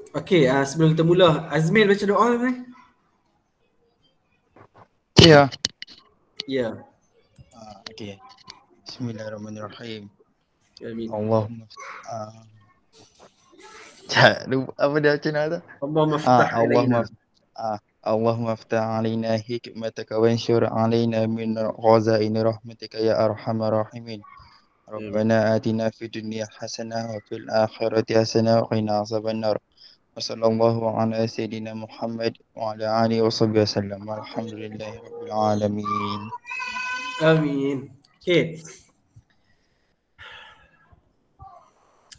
Okey, sebelum kita mula, Azmil baca doa ni. Ya. Ya. Okey. Bismillahirrahmanirrahim. Amin. Allahumma tak lupa apa dia macam mana tu? Allahumma ftah alaina. Allahumma ftah alaina hikmataka wanshur alaina min ghazain rahmatika ya arhamar rahimin. Rabbana atina fid dunya hasanah wa fil akhirati hasanah wa qina azabannar. Wa sallallahu ala sayyidina Muhammad wa ala alihi wa sahbihi wasallam. Walhamdulillahi rabbil alamin. Amin. Okey.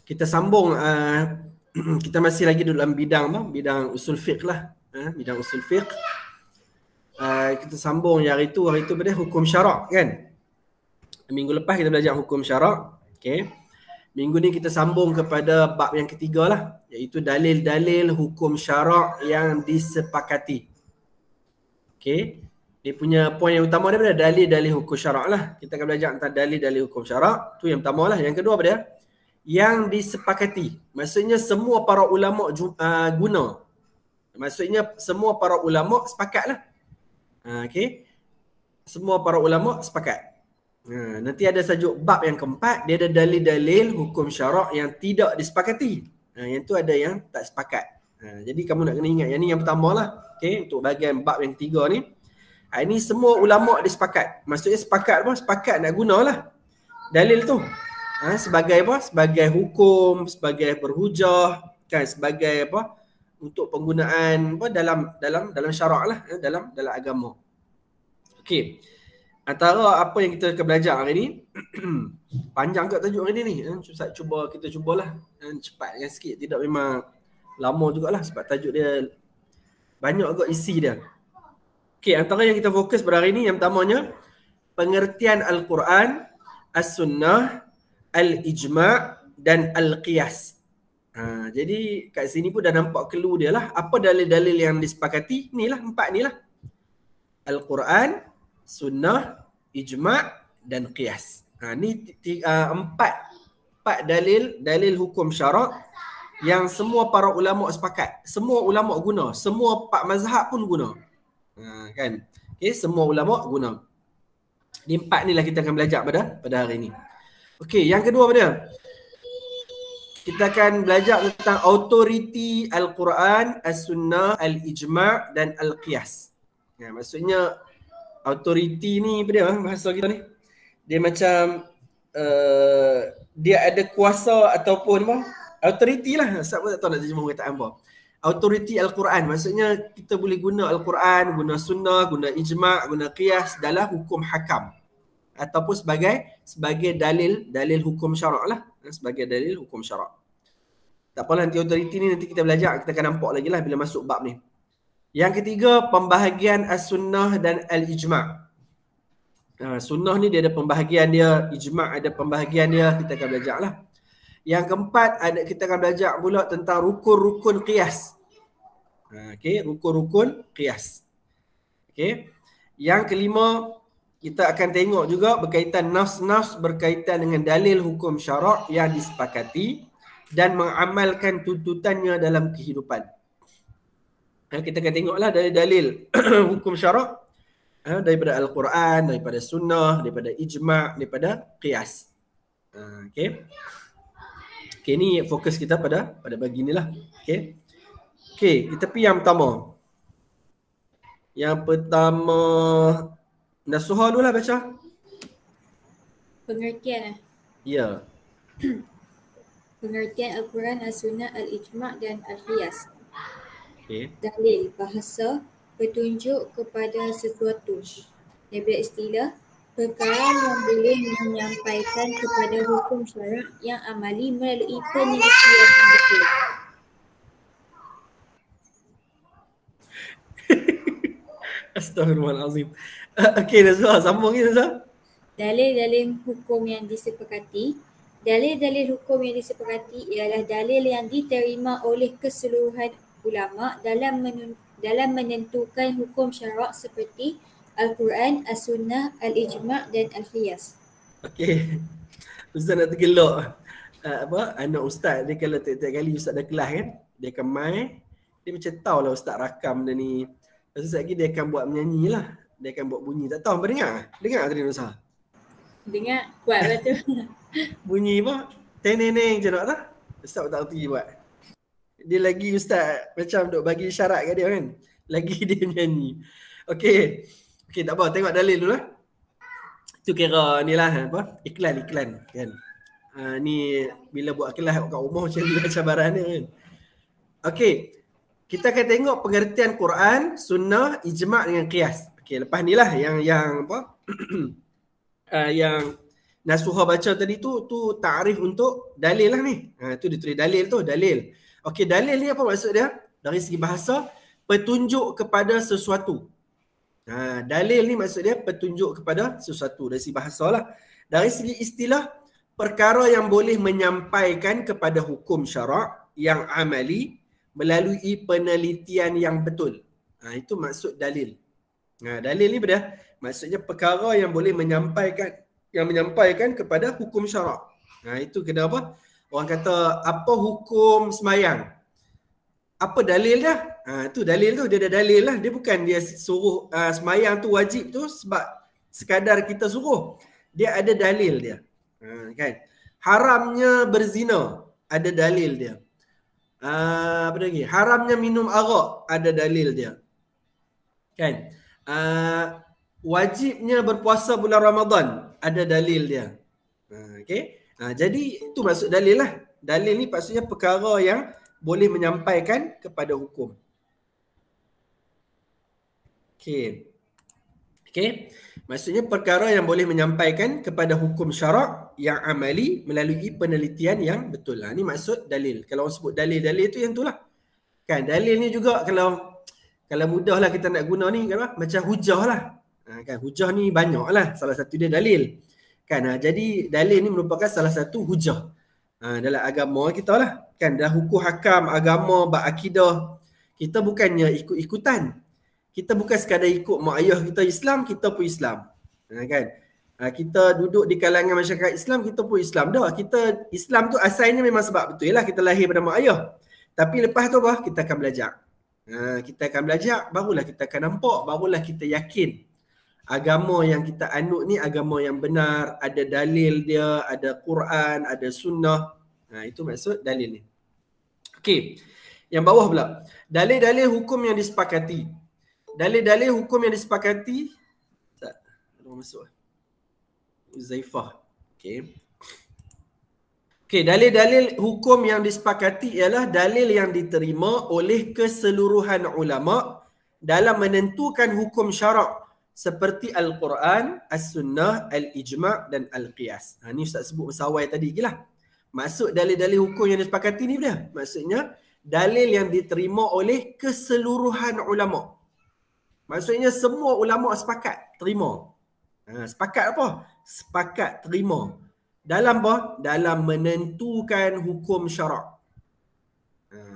Kita sambung kita masih lagi dalam bidang usul fiqh lah. Bidang usul fiqh. Kita sambung hari tu pada hukum syarak kan. Minggu lepas kita belajar hukum syarak. Okey. Minggu ni kita sambung kepada bab yang ketiga lah, iaitu dalil-dalil hukum syarak yang disepakati. Okey. Dia punya poin yang utama daripada dalil-dalil hukum syarak lah. Kita akan belajar tentang dalil-dalil hukum syarak. Tu yang pertama lah. Yang kedua apa dia? Yang disepakati. Maksudnya semua para ulama guna. Maksudnya semua para ulama sepakat lah. Okey. Semua para ulama sepakat. Nanti ada sajuk bab yang keempat, dia ada dalil-dalil hukum syarak yang tidak disepakati. Yang tu ada yang tak sepakat. Jadi kamu nak kena ingat yang ni yang pertama lah. Okey, untuk bahagian bab yang ketiga ni. Ini semua ulama disepakati. Maksudnya sepakat apa? Sepakat nak gunalah dalil tu. Sebagai apa? Sebagai hukum, sebagai berhujah, kan, sebagai apa? Untuk penggunaan apa dalam syarak lah, dalam agama. Okey. Antara apa yang kita akan belajar hari ni, panjang ke tajuk hari ni? Kita cubalah cepatkan sikit, tidak memang lama jugalah sebab tajuk dia banyak agak isi dia. Okey, antara yang kita fokus pada hari ni yang pertamanya pengertian Al-Quran, As-Sunnah, Al-Ijma' dan Al-Qiyas. Jadi kat sini pun dah nampak clue dia lah. Apa dalil-dalil yang disepakati? Inilah, empat ni lah. Al-Quran, Sunnah, Ijma' dan Qiyas. Ni empat dalil hukum syarak yang semua para ulama sepakat. Semua ulama guna. Semua empat mazhab pun guna. Kan? Okay, semua ulama guna. Ni empat ni lah kita akan belajar pada hari ni. Okey, yang kedua apa dia? Kita akan belajar tentang autoriti Al-Quran, As-Sunnah, Al-Ijma' dan Al-Qiyas. Maksudnya autoriti ni apa dia bahasa kita ni? Dia macam dia ada kuasa ataupun apa? Autoriti lah. Siapa tak tahu nak terjemah perkataan apa. Autoriti Al-Quran. Maksudnya kita boleh guna Al-Quran, guna Sunnah, guna Ijma', guna Qiyas dalam hukum hakam. Ataupun sebagai dalil hukum syarak lah. Sebagai dalil hukum syarak. Tak apalah, nanti autoriti ni nanti kita belajar. Kita akan nampak lagi lah bila masuk bab ni. Yang ketiga, pembahagian As-Sunnah dan Al-Ijma'. Sunnah ni dia ada pembahagian dia, Ijma' ada pembahagian dia, kita akan belajar lah. Yang keempat, kita akan belajar pula tentang rukun-rukun qiyas. Okey, rukun-rukun qiyas. Okey. Yang kelima, kita akan tengok juga berkaitan nas-nas berkaitan dengan dalil hukum syarak yang disepakati dan mengamalkan tuntutannya dalam kehidupan. Kita akan tengoklah dalil-dalil hukum syarak daripada Al-Quran, daripada Sunnah, daripada Ijma', daripada Qiyas. Okey. Okey, ni fokus kita pada bagi ni lah. Okey. Okey, kita pergi yang pertama. Yang pertama, Nasuha dulu lah baca. Pengertian Ya. Pengertian Al-Quran, As-Sunnah, Al-Ijma' dan Al-Qiyas. Okey. Dalil, bahasa, petunjuk kepada sesuatu. Daripada istilah, perkara yang boleh menyampaikan kepada hukum syarak yang amali melalui penelitian yang betul. Astaghfirullahalazim. Okey, Nazwa, sambung ni Nazwa. Dalil-dalil hukum yang disepakati. Dalil-dalil hukum yang disepakati ialah dalil yang diterima oleh keseluruhan ulama dalam menentukan hukum syarak seperti Al-Quran, As-Sunnah, Al-Ijma' dan Al-Qiyas. Okey. Ustaz nak tergelak. anak ustaz dia kalau tiap-tiap kali ustaz dah kelas kan, dia akan main, dia macam tahu lah ustaz rakam dia ni. Lepas tu lagi dia akan buat menyanyi lah. Dia akan buat bunyi. Tak tahu apa dengar? Dengar tadi Nusa? Dengar kuat betul. Bunyi apa? Teneneng je nak tak? Ustaz tak erti buat. Dia lagi ustaz macam duk bagi syarat kat dia kan. Lagi dia nyanyi. Okey. Okey tak apa, tengok dalil dulu lah. Itu kira ni lah apa? Iklan kan. Ni bila buat kelas kat rumah macam ni cabaran dia kan. Okey. Kita akan tengok pengertian Quran, sunnah, ijma' dengan qiyas. Okey, lepas ni lah yang apa? Yang Nasuha baca tadi tu ta'rif untuk dalil lah ni. Tu dia tulis dalil tu, dalil. Okey, dalil ni apa maksud dia? Dari segi bahasa, petunjuk kepada sesuatu. Dalil ni maksud dia petunjuk kepada sesuatu dari segi bahasa lah. Dari segi istilah, perkara yang boleh menyampaikan kepada hukum syarak yang amali melalui penelitian yang betul. Itu maksud dalil. Dalil ni benda maksudnya perkara yang boleh menyampaikan kepada hukum syarak. Itu kena apa? Orang kata apa hukum semayang? Apa dalil dia? Tu dalil tu, dia ada dalil lah. Dia bukan dia suruh semayang tu wajib tu sebab sekadar kita suruh. Dia ada dalil dia. Kan? Haramnya berzina, ada dalil dia. Apa lagi? Haramnya minum arak, ada dalil dia. Kan? Wajibnya berpuasa bulan Ramadan, ada dalil dia. Okey. Jadi itu maksud dalil lah. Dalil ni maksudnya perkara yang boleh menyampaikan kepada hukum. Okey. Maksudnya perkara yang boleh menyampaikan kepada hukum syarak yang amali melalui penelitian yang betul. Ni maksud dalil. Kalau orang sebut dalil tu yang itulah. Kan dalil ni juga kalau mudahlah kita nak guna ni kan macam hujah lah. Kan hujah ni banyaklah, salah satu dia dalil. Kan jadi dalil ni merupakan salah satu hujah dalam agama kita lah. Kan dalam hukum hakam agama bab akidah, kita bukannya ikut-ikutan. Kita bukan sekadar ikut mak ayah kita Islam, kita pun Islam. Kan? Kita duduk di kalangan masyarakat Islam, kita pun Islam. Dah, kita Islam tu asalnya memang sebab betul lah kita lahir pada mak ayah. Tapi lepas tu apa? Kita akan belajar. Kita akan belajar, barulah kita akan nampak, barulah kita yakin agama yang kita anut ni agama yang benar, ada dalil dia, ada Quran, ada sunnah. Itu maksud dalil ni. Okey. Yang bawah pula. Dalil-dalil hukum yang disepakati. Dalil-dalil hukum yang disepakati. Tak, ada masuk. Uzaifah. Okey. Okey, dalil-dalil hukum yang disepakati ialah dalil yang diterima oleh keseluruhan ulama dalam menentukan hukum syarak seperti Al-Quran, As-Sunnah, Al-Ijma' dan Al-Qiyas. Ni Ustaz sebut bersawai tadi je lah. Maksud dalil-dalil hukum yang disepakati ni dia. Maksudnya dalil yang diterima oleh keseluruhan ulama. Maksudnya semua ulama sepakat terima. Sepakat apa? Sepakat terima. Dalam apa? Dalam menentukan hukum syarak.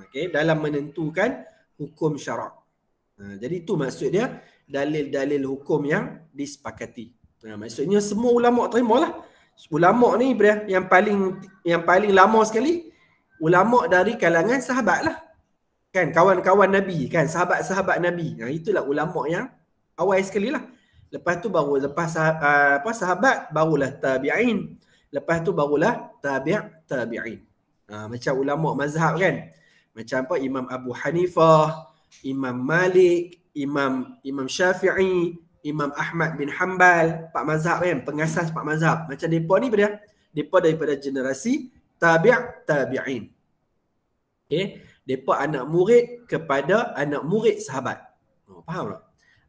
Okay? Dalam menentukan hukum syarak. Jadi itu maksud dia dalil-dalil hukum yang disepakati. Maksudnya semua ulama terimalah. Ulama ni yang paling lama sekali ulama dari kalangan sahabat lah. Kan kawan-kawan Nabi, kan sahabat-sahabat Nabi. Itulah ulama yang awal sekali lah. Lepas tu baru sahabat barulah tabi'in. Lepas tu barulah tabi'in. Macam ulama mazhab kan. Macam apa Imam Abu Hanifah, Imam Malik, Imam Syafi'i, Imam Ahmad bin Hanbal, pak mazhab kan, pengasas pak mazhab. Macam depa ni depa daripada generasi tabi'in. Okey. Depa anak murid kepada anak murid sahabat. Faham tak?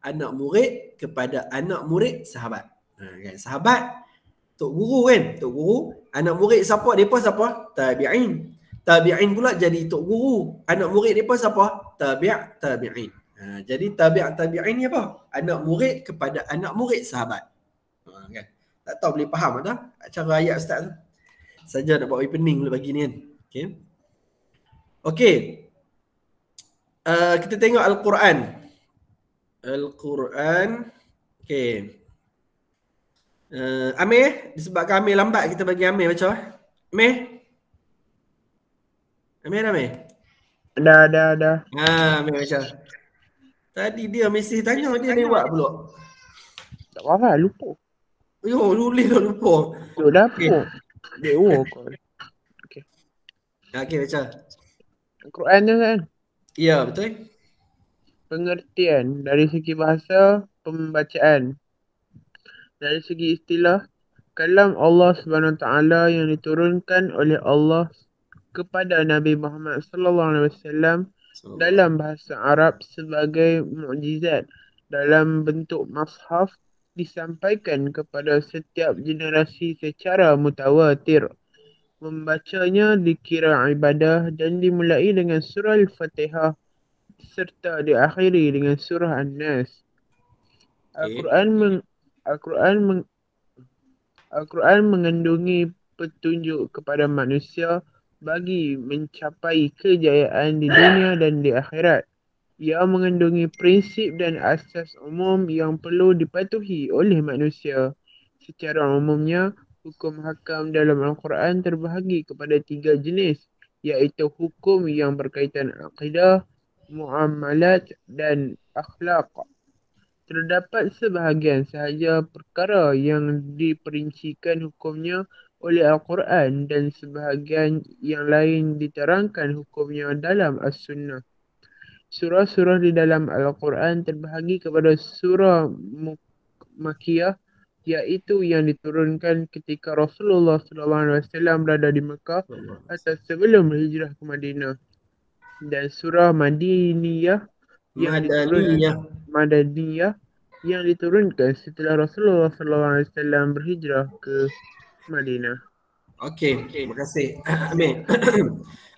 Anak murid kepada anak murid sahabat. Kan? Sahabat, tok guru kan? Tok guru. Anak murid siapa? Depa siapa? Tabi'in. Tabi'in pula jadi tok guru. Anak murid depa siapa? Tabi'in. Jadi tabi'in ni apa? Anak murid kepada anak murid sahabat. Kan? Tak tahu boleh faham tak? Cara ayat Ustaz tu. Saja nak buat pening dulu bagi ni kan. Okay. Okey. Kita tengok Al-Quran. Okey. Amir, disebabkan Amir lambat kita bagi Amir baca. Amir. Amir, Amir? Dah. Amir baca. Tadi dia mesti tanya, dia lewat pula. Tak apa, lupa. Yo, lupa. Duduk dapur. Dewa kau. Okey, baca. Al-Quran tu kan? Ya, betul. Pengertian dari segi bahasa, pembacaan. Dari segi istilah, kalam Allah Subhanahu Wa Taala yang diturunkan oleh Allah kepada Nabi Muhammad sallallahu alaihi wasallam dalam bahasa Arab sebagai mukjizat dalam bentuk mushaf disampaikan kepada setiap generasi secara mutawatir. Membacanya dikira ibadah dan dimulai dengan surah Al-Fatihah serta diakhiri dengan surah An-Nas. Al-Quran mengandungi petunjuk kepada manusia bagi mencapai kejayaan di dunia dan di akhirat. Ia mengandungi prinsip dan asas umum yang perlu dipatuhi oleh manusia. Secara umumnya, hukum hakam dalam Al-Quran terbahagi kepada 3 jenis, iaitu hukum yang berkaitan akidah, muamalat dan akhlak. Terdapat sebahagian sahaja perkara yang diperincikan hukumnya oleh Al-Quran dan sebahagian yang lain diterangkan hukumnya dalam As-Sunnah. Surah-surah di dalam Al-Quran terbahagi kepada surah Makkiyah, iaitu yang diturunkan ketika Rasulullah SAW berada di Mekah atau sebelum hijrah ke Madinah, dan surah Madaniyah yang diturunkan setelah Rasulullah SAW berhijrah ke Madinah. Okey, terima kasih. Amir.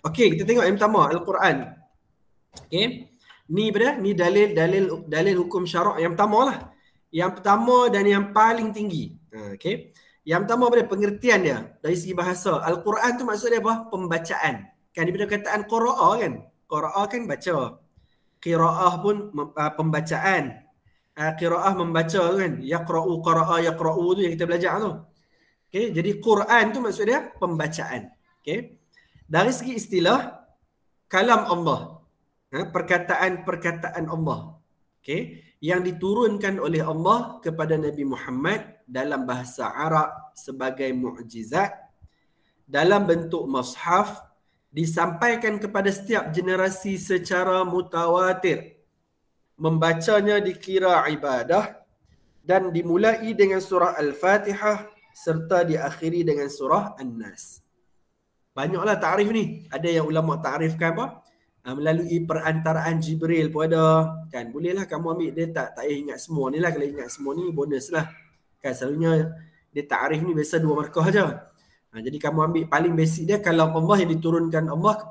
Okey, kita tengok yang pertama, Al-Quran. Okey. Ni dalil hukum syarak yang pertama lah. Yang pertama dan yang paling tinggi. Okey. Yang pertama pada pengertian dia dari segi bahasa. Al-Quran tu maksud dia apa? Pembacaan. Kan daripada kataan qiraah kan? Qiraah kan baca. Qiraah pun pembacaan. Qiraah membaca kan? Yaqra'u qara'a yaqra'u tu yang kita belajar tu. Okey, jadi Quran tu maksud dia pembacaan. Okey. Dari segi istilah, kalam Allah. Perkataan-perkataan Allah. Okey, yang diturunkan oleh Allah kepada Nabi Muhammad dalam bahasa Arab sebagai mukjizat dalam bentuk mushaf, disampaikan kepada setiap generasi secara mutawatir. Membacanya dikira ibadah dan dimulai dengan surah Al-Fatihah serta diakhiri dengan surah An-Nas. Banyaklah takrif ni. Ada yang ulama takrifkan apa? Melalui perantaraan Jibril pun ada. Kan bolehlah kamu ambil, dia tak payah ingat semua ni lah. Kalau ingat semua ni bonus lah. Kan selalunya dia takrif ni biasa 2 markah je. Jadi kamu ambil paling basic dia, kalau Allah yang diturunkan Allah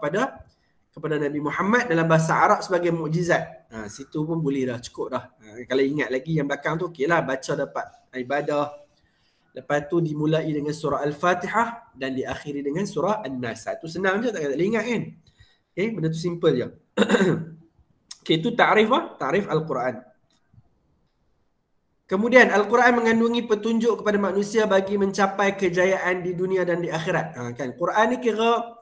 kepada Nabi Muhammad dalam bahasa Arab sebagai mukjizat. Situ pun boleh dah, cukup dah. Kalau ingat lagi yang belakang tu, okey lah, baca dapat ibadah. Lepas tu dimulai dengan surah Al-Fatihah dan diakhiri dengan surah An-Nas. Itu senang je, tak boleh ingat kan. Okay, benda tu simple je. Okay, itu ta'rif apa? Ta'rif Al-Quran. Kemudian Al-Quran mengandungi petunjuk kepada manusia bagi mencapai kejayaan di dunia dan di akhirat. Kan Quran ni kira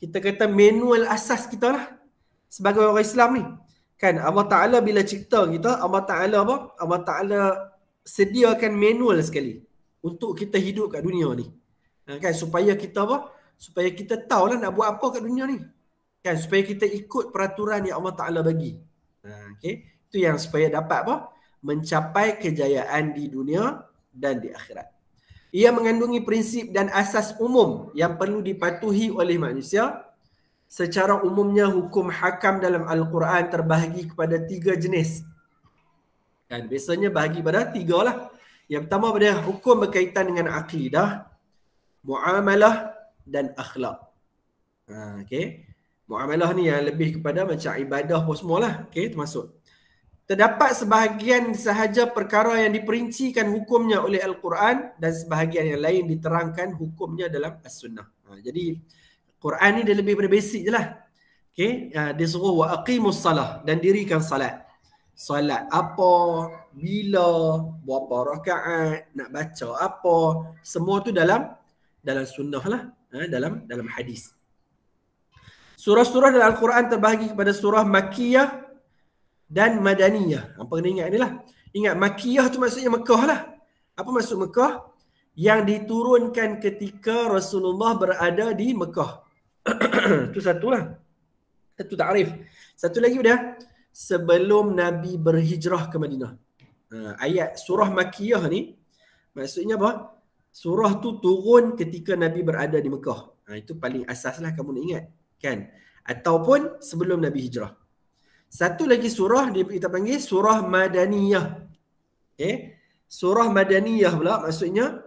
kita kata manual asas kita lah sebagai orang Islam ni. Kan Allah Ta'ala bila cipta kita, Allah Ta'ala apa? Allah Ta'ala sediakan manual sekali untuk kita hidup kat dunia ni. Kan supaya kita apa? Supaya kita tahulah nak buat apa kat dunia ni. Kan supaya kita ikut peraturan yang Allah Ta'ala bagi. Okay. Itu yang supaya dapat apa? Mencapai kejayaan di dunia dan di akhirat. Ia mengandungi prinsip dan asas umum yang perlu dipatuhi oleh manusia. Secara umumnya hukum hakam dalam Al-Quran terbahagi kepada 3 jenis. Dan biasanya bahagi pada 3 lah. Yang pertama pada hukum berkaitan dengan akidah, muamalah dan akhlak. Okay. Muamalah ni yang lebih kepada macam ibadah pun semualah. Okay, termasuk. Terdapat sebahagian sahaja perkara yang diperincikan hukumnya oleh Al-Quran dan sebahagian yang lain diterangkan hukumnya dalam As-Sunnah. Jadi Quran ni dia lebih pada basic je lah. Okay. Dia suruh wa aqimus salah dan dirikan salat. Salat apa, bila, berapa rakaat, nak baca apa, semua tu dalam sunnah lah, dalam hadis. Surah-surah dalam Al-Quran terbahagi kepada surah Makkiyah dan Madaniyah. Apa kena ingat ni lah. Ingat Makkiyah tu maksudnya Mekah lah. Apa maksud Mekah? Yang diturunkan ketika Rasulullah berada di Mekah. Itu satu lah. Satu takrif. Satu lagi udah. Sebelum Nabi berhijrah ke Madinah. Ayat surah Makkiyah ni maksudnya apa? Surah tu turun ketika Nabi berada di Mekah. Itu paling asas lah kamu nak ingat. Kan? Ataupun sebelum Nabi hijrah. Satu lagi surah kita panggil surah Madaniyah. Okay? Surah Madaniyah pula maksudnya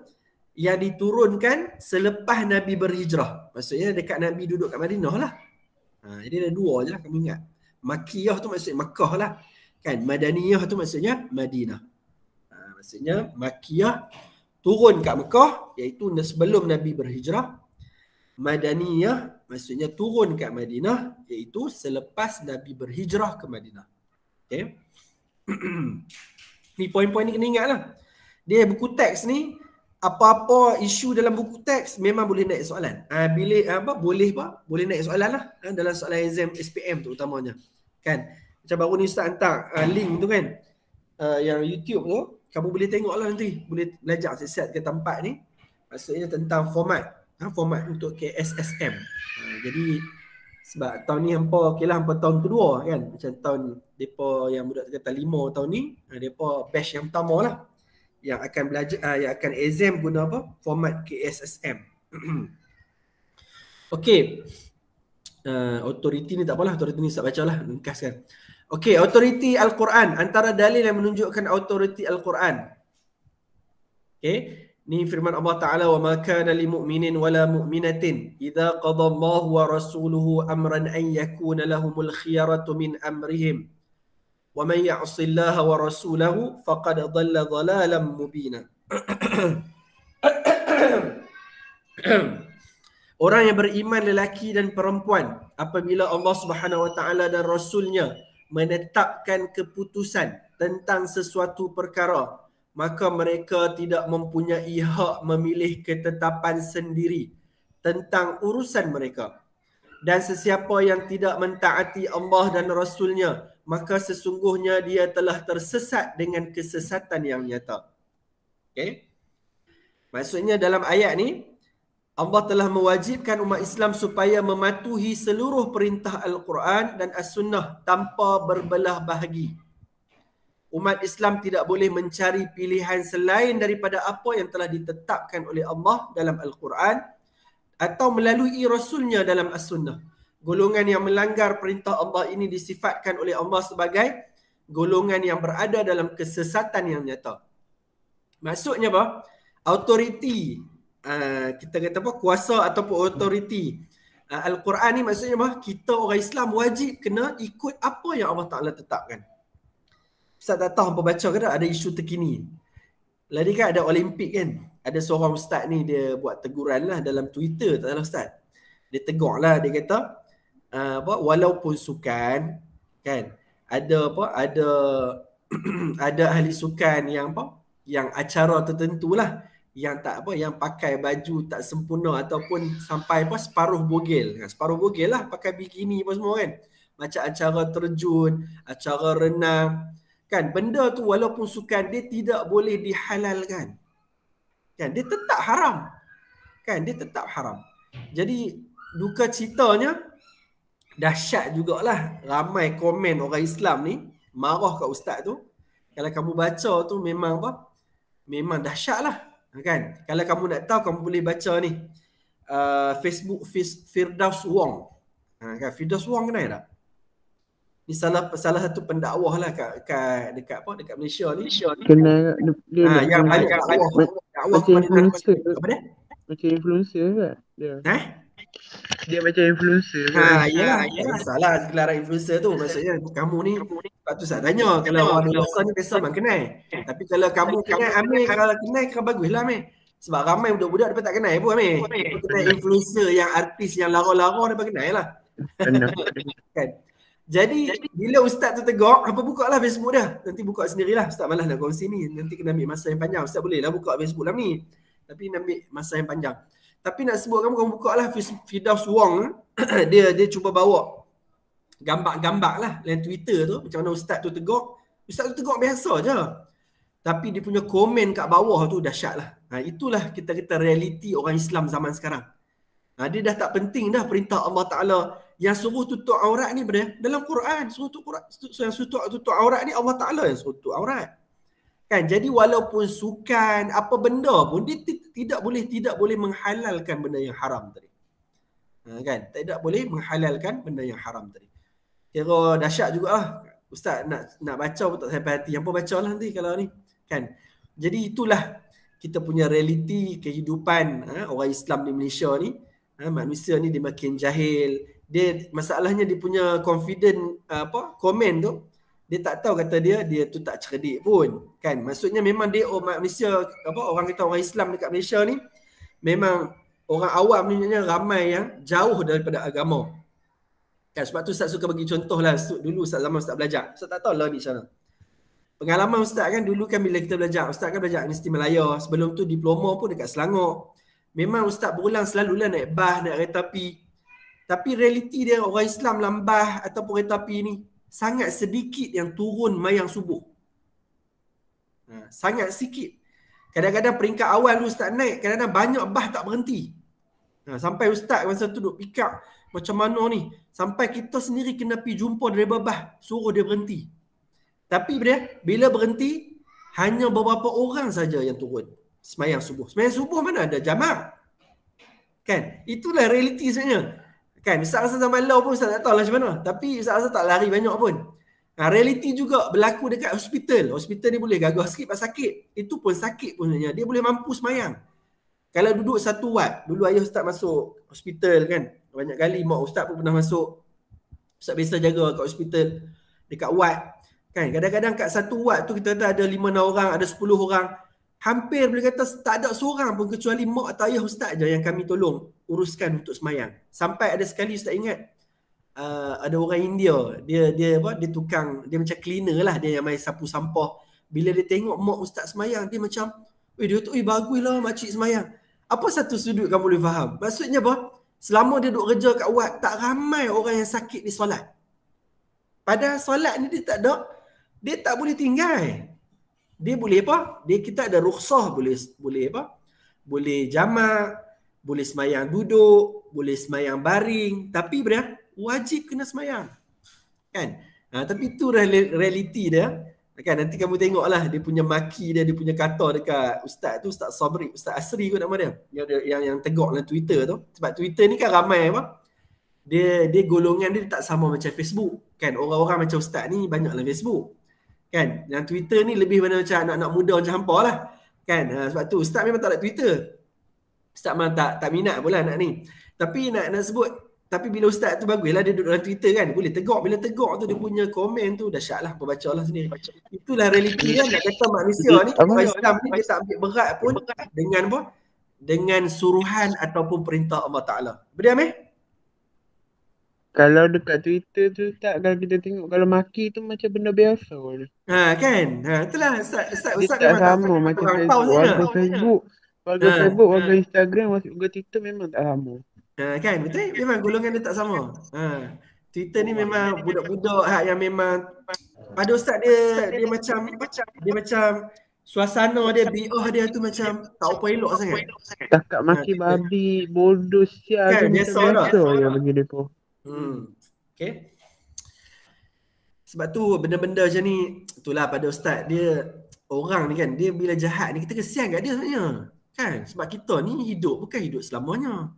yang diturunkan selepas Nabi berhijrah. Maksudnya dekat Nabi duduk kat Madinah lah. Jadi ada dua je lah kamu ingat. Makkiyah tu maksudnya Makkah lah. Kan? Madaniyah tu maksudnya Madinah. Maksudnya Makkiyah turun kat Mekah iaitu sebelum Nabi berhijrah. Madaniyah maksudnya turun kat Madinah iaitu selepas Nabi berhijrah ke Madinah. Okay? Ni poin-poin ni kena ingat lah. Dia buku teks ni, apa-apa isu dalam buku teks memang boleh naik soalan. Boleh naik soalan lah dalam soalan exam SPM tu utamanya. Kan? Macam baru ni Ustaz hantar link tu kan. Yang YouTube tu, kamu boleh tengok lah nanti. Boleh belajar set ke tempat ni. Maksudnya tentang format. Format untuk KSSM. Jadi sebab tahun ni hampa tahun kedua kan. Macam tahun depa yang budak kata 5 tahun ni, depa batch yang pertama lah yang akan belajar yang akan exam guna apa? Format KSSM. Okey. Authority ni tak apalah, authority ni tak bacalah, ringkaskan. Okey, authority Al-Quran, antara dalil yang menunjukkan authority Al-Quran. Okey, ni firman Allah Taala, wa ma kana lil mu'minin wala mu'minatin idza qada Allahu wa rasuluhu amran an yakuna lahumul khiyaratu min amrihim wa man ya'si Allah wa rasulahu faqad dhalla dhalalan mubina. Orang yang beriman lelaki dan perempuan apabila Allah Subhanahu wa taala dan rasulnya menetapkan keputusan tentang sesuatu perkara, maka mereka tidak mempunyai hak memilih ketetapan sendiri tentang urusan mereka. Dan sesiapa yang tidak mentaati Allah dan Rasulnya, maka sesungguhnya dia telah tersesat dengan kesesatan yang nyata. Okay? Maksudnya dalam ayat ni, Allah telah mewajibkan umat Islam supaya mematuhi seluruh perintah Al-Quran dan As-Sunnah tanpa berbelah bahagi. Umat Islam tidak boleh mencari pilihan selain daripada apa yang telah ditetapkan oleh Allah dalam Al-Quran atau melalui Rasulnya dalam As-Sunnah. Golongan yang melanggar perintah Allah ini disifatkan oleh Allah sebagai golongan yang berada dalam kesesatan yang nyata. Maksudnya apa? Autoriti, kita kata apa? Kuasa ataupun autoriti Al-Quran ni maksudnya apa? Kita orang Islam wajib kena ikut apa yang Allah Ta'ala tetapkan. Ustaz tak tahu apa baca ke tak? Ada isu terkini. Lagi kan ada Olimpik kan? Ada seorang ustaz ni dia buat teguran lah dalam Twitter, tak salah ustaz. Dia tegur lah, dia kata walaupun sukan kan ada ada ahli sukan yang yang acara tertentu lah yang tak yang pakai baju tak sempurna ataupun sampai separuh bogel. Separuh bogel lah, pakai bikini apa semua kan. Macam acara terjun, acara renang. Kan benda tu walaupun sukan dia tidak boleh dihalalkan. Kan dia tetap haram. Kan dia tetap haram. Jadi duka citanya dahsyat jugalah ramai komen orang Islam ni marah kat ustaz tu. Kalau kamu baca tu memang memang dahsyatlah. Kan? Kalau kamu nak tahu kamu boleh baca ni. Facebook Firdaus Wong. Kan Firdaus Wong kenal tak? Ni salah satu pendakwah lah dekat Malaysia ni. Kenal dia. Yang banyak dakwah influencer. Apa dia? Macam influencer ke dia? Dia macam influencer ke? Ya. Salah gelaran influencer tu. Maksudnya kamu ni patut saya tanya. Kalau orang dewasa ni biasa memang kenal. Tapi kalau kamu kenal Amir, kalau kenal kan baguslah Amir. Sebab ramai budak-budak dia tak kenal pun Amir. Kenal influencer yang artis yang lara-lara dia kenal lah. Kan? Jadi bila ustaz tu tegur, apa buka lah Facebook dah. Nanti buka sendirilah. Ustaz malas nak kongsi ni. Nanti kena ambil masa yang panjang. Ustaz boleh lah buka Facebook lah ni. Tapi nak ambil masa yang panjang. Tapi nak sebut kamu buka lah Firdaus Wong dia cuba bawa gambar-gambar lah dalam Twitter tu, macam mana ustaz tu tegak biasa je. Tapi dia punya komen kat bawah tu dahsyat lah. Itulah kita realiti orang Islam zaman sekarang. Dia dah tak penting dah perintah Allah Ta'ala yang suruh tutup aurat ni dalam Quran. Yang tutup aurat ni Allah Ta'ala yang suruh tutup aurat. Kan? Jadi walaupun sukan, apa benda pun, dia tidak boleh menghalalkan benda yang haram tadi. Kan? Tidak boleh menghalalkan benda yang haram tadi. Kira dahsyat jugalah. Ustaz nak baca pun tak sampai hati. Yang pun baca lah nanti kalau ni. Kan? Jadi itulah kita punya realiti kehidupan orang Islam di Malaysia ni. Manusia ni dia makin jahil. Masalahnya dia punya confident komen tu, dia tak tahu kata dia tu tak cerdik pun. Kan? Maksudnya memang dia Malaysia, orang kata orang Islam dekat Malaysia ni memang orang awam ni ramai yang jauh daripada agama. Kan? Sebab tu Ustaz suka bagi contoh lah. Dulu zaman Ustaz belajar, Ustaz tak tahu lah ni macam mana. Pengalaman Ustaz kan dulu kan bila kita belajar, Ustaz kan belajar Universiti Malaya. Sebelum tu diploma pun dekat Selangor. Memang Ustaz berulang selalulah naik bas, naik kereta api. Tapi realiti dia orang Islam lambah ataupun kereta api ni sangat sedikit yang turun mayang subuh. Sangat sikit. Kadang-kadang peringkat awal tu Ustaz naik, kadang-kadang banyak bas tak berhenti. Sampai Ustaz masa tu duduk pick up macam mana ni. Sampai kita sendiri kena pergi jumpa driver bas, suruh dia berhenti. Tapi bila berhenti, hanya beberapa orang saja yang turun semayang subuh. Semayang subuh mana ada jamak. Kan? Itulah realiti sebenarnya. Kan? Ustaz rasa zaman law pun Ustaz tak tahu lah macam mana. Tapi Ustaz rasa tak lari banyak pun. Realiti juga berlaku dekat hospital. Hospital ni boleh gagah sikit pas sakit. Itu pun sakit pun sebenarnya. Dia boleh mampu semayang. Kalau duduk satu wad. Dulu ayah Ustaz masuk hospital kan. Banyak kali mak Ustaz pun pernah masuk. Ustaz biasa jaga kat hospital. Dekat wad. Kan? Kadang-kadang kat satu wad tu kita ada 5-6 orang, ada 10 orang. Hampir boleh kata tak ada seorang pun kecuali mak atau ayah Ustaz je yang kami tolong uruskan untuk semayang. Sampai ada sekali Ustaz ingat ada orang India, dia tukang, dia macam cleaner lah, dia yang main sapu sampah. Bila dia tengok mak Ustaz semayang, dia macam, dia tu baguslah makcik semayang. Apa satu sudut kamu boleh faham? Maksudnya apa? Selama dia duduk kerja kat wad, tak ramai orang yang sakit di solat. Padahal solat ni dia tak boleh tinggal. Dia boleh apa? Kita ada rukhsah, boleh apa? Boleh jamak, boleh semayang duduk, boleh semayang baring, tapi wajib kena semayang. Kan? Tapi itu realiti dia. Kan? Nanti kamu tengoklah dia punya maki dia punya kata dekat Ustaz tu, Ustaz Sabri, Ustaz Asri kot nama dia. Yang tegak dalam Twitter tu. Sebab Twitter ni kan ramai apa? Dia golongan dia tak sama macam Facebook. Kan? Orang-orang macam Ustaz ni banyak dalam Facebook. Kan? Yang Twitter ni lebih mana macam anak-anak muda macam hampa lah. Kan? Sebab tu Ustaz memang tak ada Twitter. Ustaz memang tak minat pula anak ni. Tapi nak sebut, tapi bila Ustaz tu baguslah dia duduk dalam Twitter kan. Boleh tegak. Bila tegak tu dia punya komen tu dahsyat lah. Baca lah sendiri. Itulah realiti kan. Nak kata manusia ni, orang Islam ni dia tak ambil berat pun dengan apa? Dengan suruhan ataupun perintah Allah Ta'ala. Betul Amir? Kalau dekat Twitter tu tak, kalau kita tengok kalau maki tu macam benda biasa je. Kan? Itulah Ustaz tak sama macam Facebook. Warga Instagram, warga Twitter memang tak sama. Kan? Betul? Memang golongan dia tak sama. Twitter ni memang budak-budak yang memang pada Ustaz dia macam suasana dia, dia tu macam tak apa elok sangat. Takak maki babi, bodoh sial kan, biasa je bagi depa. Okay. Sebab tu benda-benda macam ni, itulah pada Ustaz dia, orang ni kan, dia bila jahat ni kita kesian kat dia sebenarnya. Kan? Sebab kita ni bukan hidup selamanya.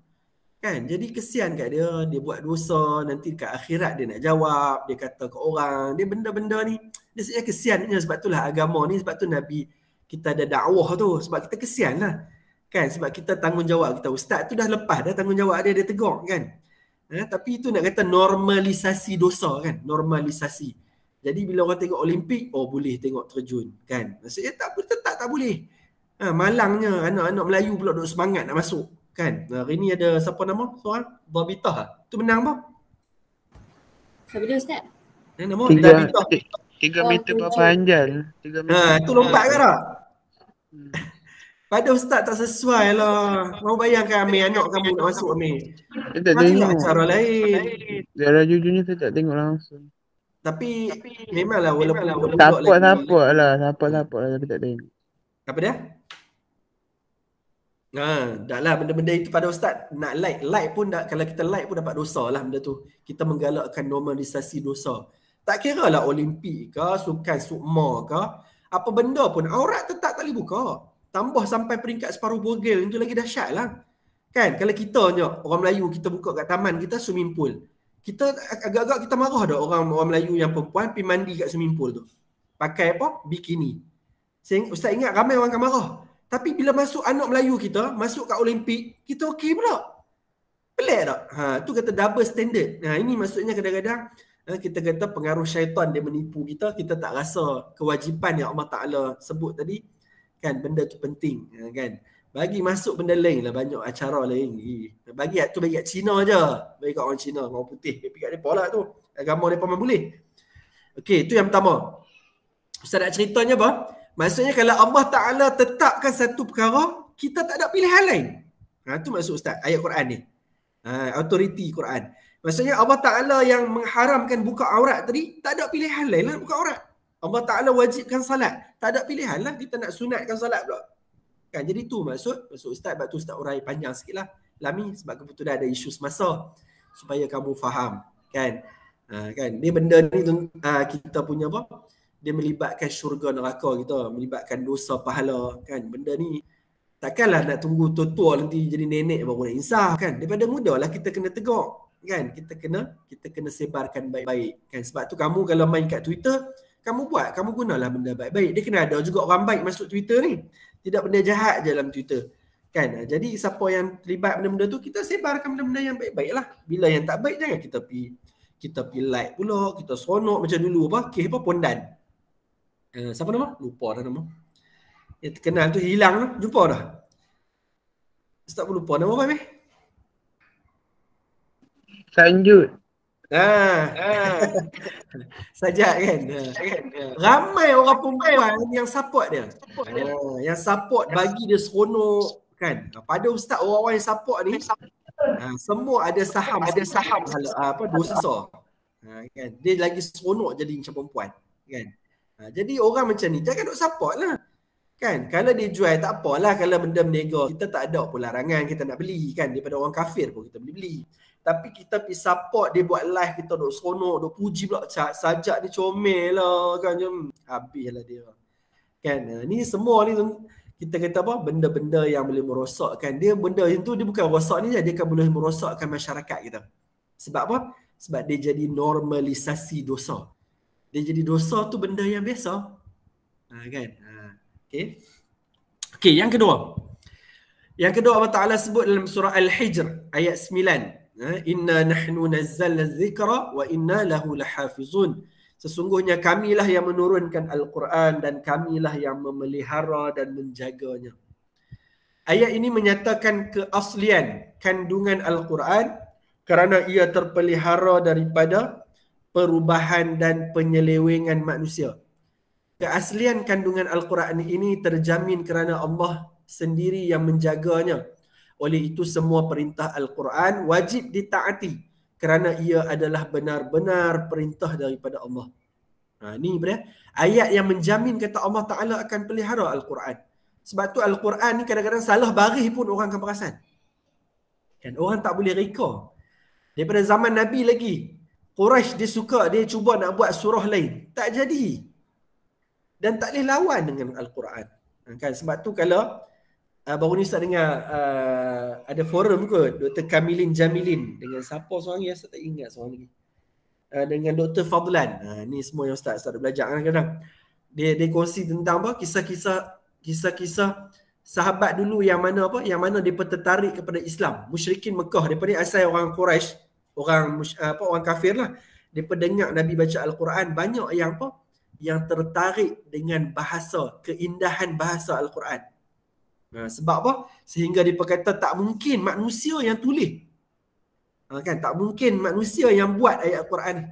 Kan? Jadi kesian kat dia, dia buat dosa, nanti kat akhirat dia nak jawab, dia kata ke orang, dia benda-benda ni, dia sebenarnya kesiannya. Sebab itulah agama ni, sebab tu Nabi kita ada dakwah tu, sebab kita kesian lah. Kan? Sebab kita tanggungjawab kita. Ustaz tu dah lepas dah tanggungjawab dia tegak kan. Tapi itu nak kata normalisasi dosa kan, normalisasi. Jadi bila orang tengok Olimpik, boleh tengok terjun kan. Maksudnya tak boleh. Malangnya anak-anak Melayu pula duk semangat nak masuk kan. Hari ni ada siapa nama seorang? Dhabitah lah. Tu menang apa? Siapa dia Ustaz? Nama Dhabitah. 3 meter berapa panjang? 3 meter. Tu lompat ke tak? Pada ustaz tak sesuai lah. Mau bayangkan Amir, anak kamu nak masuk Amir. Saya tak Cari tengok. acara lain. Darah jujurnya saya tak tengok langsung. Tapi memanglah walaupun budak-budak Support lah. Support lah tapi tak tengok. Apa dia? Dah lah benda-benda itu pada ustaz nak like pun dah, kalau kita like pun dapat dosa lah benda tu. Kita menggalakkan normalisasi dosa. Tak kira lah Olimpik ke, sukan sukma ke, apa benda pun aurat tetap tak boleh buka. Tambah sampai peringkat separuh bogel itu lagi dahsyat lah. Kan kalau kita ni orang Melayu kita buka kat taman kita swimming pool. Kita agak-agak kita marah dah orang Melayu yang perempuan pergi mandi kat swimming pool tu. Pakai apa? Bikini. Ustaz ingat ramai orang akan marah. Tapi bila masuk anak Melayu kita, masuk kat Olimpik, kita okey pula. Pelik tak? Tu kata double standard. Ini maksudnya kadang-kadang kita kata pengaruh syaitan dia menipu kita, kita tak rasa kewajipan yang Allah Ta'ala sebut tadi, kan benda tu penting, kan. Bagi masuk benda lain lah, banyak acara lain. Bagi kat Cina je. Bagi kat orang Cina, orang putih. Pergi kat mereka lah tu. Agama mereka memang boleh. Okey, tu yang pertama. Ustaz nak ceritanya apa? Maksudnya kalau Allah Ta'ala tetapkan satu perkara, kita tak ada pilihan lain. Tu maksud Ustaz, ayat Quran ni. Autoriti Quran. Maksudnya Allah Ta'ala yang mengharamkan buka aurat tadi, tak ada pilihan lain lah buka aurat. Allah Ta'ala wajibkan salat. Tak ada pilihan lah, kita nak sunatkan salat pula. Kan, jadi tu maksud Ustaz, sebab tu Ustaz urai panjang sikit lah. Lami, sebab kebetulan ada isu semasa. Supaya kamu faham. Kan, kan dia benda ni kita punya apa? Dia melibatkan syurga neraka kita, melibatkan dosa pahala, kan. Benda ni takkanlah nak tunggu tua nanti jadi nenek baru nak insaf, kan. Daripada muda lah kita kena tegak, kan. Kita kena sebarkan baik-baik, kan. Sebab tu kamu kalau main kat Twitter, kamu gunalah benda baik-baik. Dia kena ada juga orang baik masuk Twitter ni. Tidak benda jahat je dalam Twitter, kan. Jadi siapa yang terlibat benda-benda tu, kita sebarkan benda-benda yang baik-baik lah. Bila yang tak baik jangan kita pergi like pula, kita seronok macam dulu apa, kes apa Pondan. Siapa nama? Lupa dah nama. Yang terkenal tu hilang dah. Jumpa dah. Ustaz pun lupa nama apa ni? Sanjut. Sajak kan? Ramai orang perempuan yang support dia. Yang support bagi dia seronok, kan? Pada Ustaz orang-orang yang support ni semua ada saham apa dosa. Kan? Dia lagi seronok jadi macam perempuan, kan? Jadi orang macam ni jangan duk support lah, kan. Kalau dia jual tak apalah, kalau benda berniaga kita tak ada pun larangan kita nak beli, kan. Daripada orang kafir pun kita boleh beli. Tapi kita pergi support dia buat live, kita duk seronok, duk puji pula, sajak dia comel lah, kan. Habislah dia, kan. Ni semua ni kita kata apa, benda-benda yang boleh merosakkan dia. Benda itu dia bukan rosak ni je, dia akan boleh merosakkan masyarakat kita. Sebab apa? Sebab dia jadi normalisasi dosa. Dia jadi dosa tu benda yang biasa, kan. Okey, yang kedua Allah Ta'ala sebut dalam surah Al-Hijr ayat 9, inna nahnu nazzalna dzikra wa inna lahu lahafizun. Sesungguhnya kamilah yang menurunkan Al-Quran dan kamilah yang memelihara dan menjaganya. Ayat ini menyatakan keaslian kandungan Al-Quran kerana ia terpelihara daripada perubahan dan penyelewengan manusia. Keaslian kandungan Al-Quran ini terjamin kerana Allah sendiri yang menjaganya. Oleh itu semua perintah Al-Quran wajib ditaati kerana ia adalah benar-benar perintah daripada Allah. Ni ayat yang menjamin kata Allah Ta'ala akan pelihara Al-Quran. Sebab tu Al-Quran ni kadang-kadang salah baris pun orang akan perasan, kan. Orang tak boleh reka. Daripada zaman Nabi lagi, Quraisy dia cuba nak buat surah lain, tak jadi. Dan tak boleh lawan dengan Al-Quran, kan. Sebab tu kalau baru ni saya dengar ada forum kot, Dr. Kamilin Jamilin dengan siapa seorang yang saya tak ingat seorang lagi, dengan Dr. Fadlan. Ni semua yang Ustaz belajar kadang-kadang. Dia kongsi tentang apa, kisah-kisah sahabat dulu yang mana dia tertarik kepada Islam. Musyrikin Mekah, daripada asal orang Quraisy, orang kafir lah. Depa dengar Nabi baca Al-Quran, banyak yang tertarik dengan keindahan bahasa Al-Quran. Sebab apa? Sehingga depa kata tak mungkin manusia yang tulis. Kan, tak mungkin manusia yang buat ayat Al-Quran ni.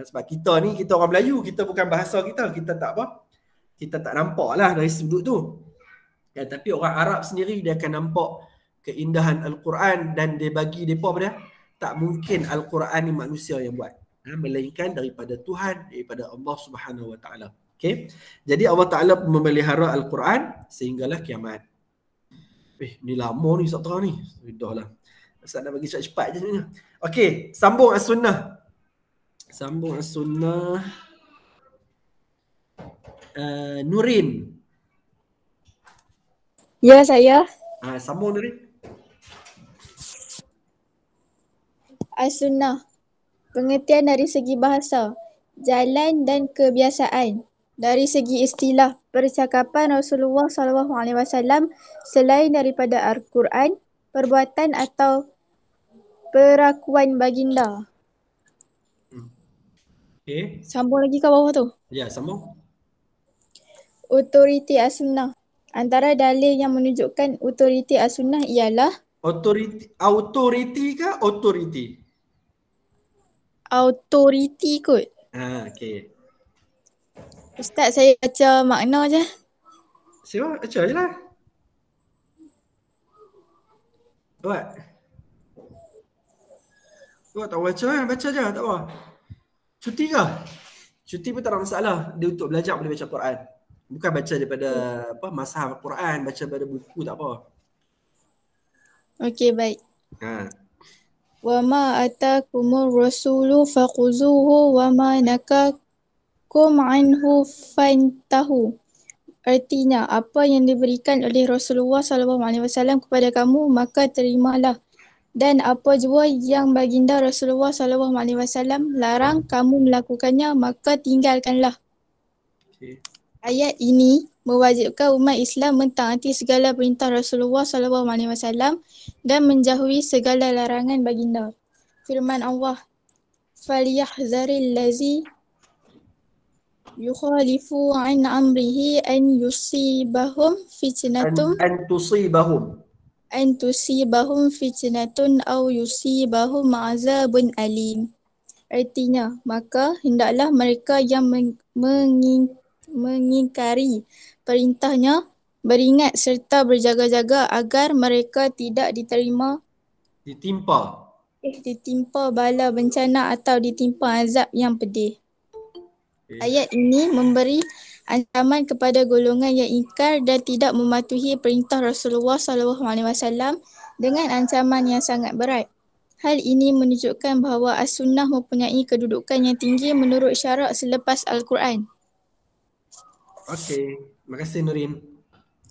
Sebab kita orang Melayu, kita bukan bahasa kita tak nampak lah dari sudut tu. Ya, tapi orang Arab sendiri dia akan nampak keindahan Al-Quran dan dia bagi mereka apa dia? Tak mungkin Al-Quran ni manusia yang buat. Melainkan daripada Tuhan, daripada Allah Subhanahu Wa Taala. Okay? Jadi Allah Taala memelihara Al-Quran sehinggalah kiamat. Ni lama ni Ustaz Terang ni. Dah lah. Ustaz nak bagi cepat-cepat je ni. Okey, sambung As-Sunnah. Sambung As-Sunnah. Nurin. Ya, saya. Sambung Nurin. As-Sunnah. Pengertian dari segi bahasa, jalan dan kebiasaan. Dari segi istilah, percakapan Rasulullah SAW selain daripada Al-Quran, perbuatan atau perakuan baginda. Okey. Sambung lagi ke bawah tu. Ya, sambung. Otoriti As-Sunnah. Antara dalil yang menunjukkan otoriti As-Sunnah ialah Autoriti ke autoriti? autoriti kot. Okey. Ustaz, saya baca makna je. Siapa? Baca je lah. Buat. Tak baca kan? Baca je, tak apa. Cuti ke? Cuti pun tak ada masalah. Dia untuk belajar boleh baca Quran. Bukan baca daripada mashaf Quran, baca daripada buku tak apa. Okey, baik. Wa ma atakumur rasulu fakhuzuhu wa ma nakakum anhu fantahu. Artinya, apa yang diberikan oleh Rasulullah SAW kepada kamu, maka terimalah. Dan apa jua yang baginda Rasulullah SAW larang kamu melakukannya, maka tinggalkanlah. Okay. Ayat ini mewajibkan umat Islam mentaati segala perintah Rasulullah SAW dan menjauhi segala larangan baginda. Firman Allah, "Falyahzaril lazi yukhalifu an amrihi an yusibahum fitnatun aw yusibahum azabun alim." Artinya, maka hendaklah mereka yang mengingkari perintahnya beringat serta berjaga-jaga agar mereka tidak ditimpa bala bencana atau ditimpa azab yang pedih. Ayat ini memberi ancaman kepada golongan yang ingkar dan tidak mematuhi perintah Rasulullah SAW dengan ancaman yang sangat berat. Hal ini menunjukkan bahawa As-Sunnah mempunyai kedudukan yang tinggi menurut syarak selepas Al-Quran. Okey, terima kasih Nurin.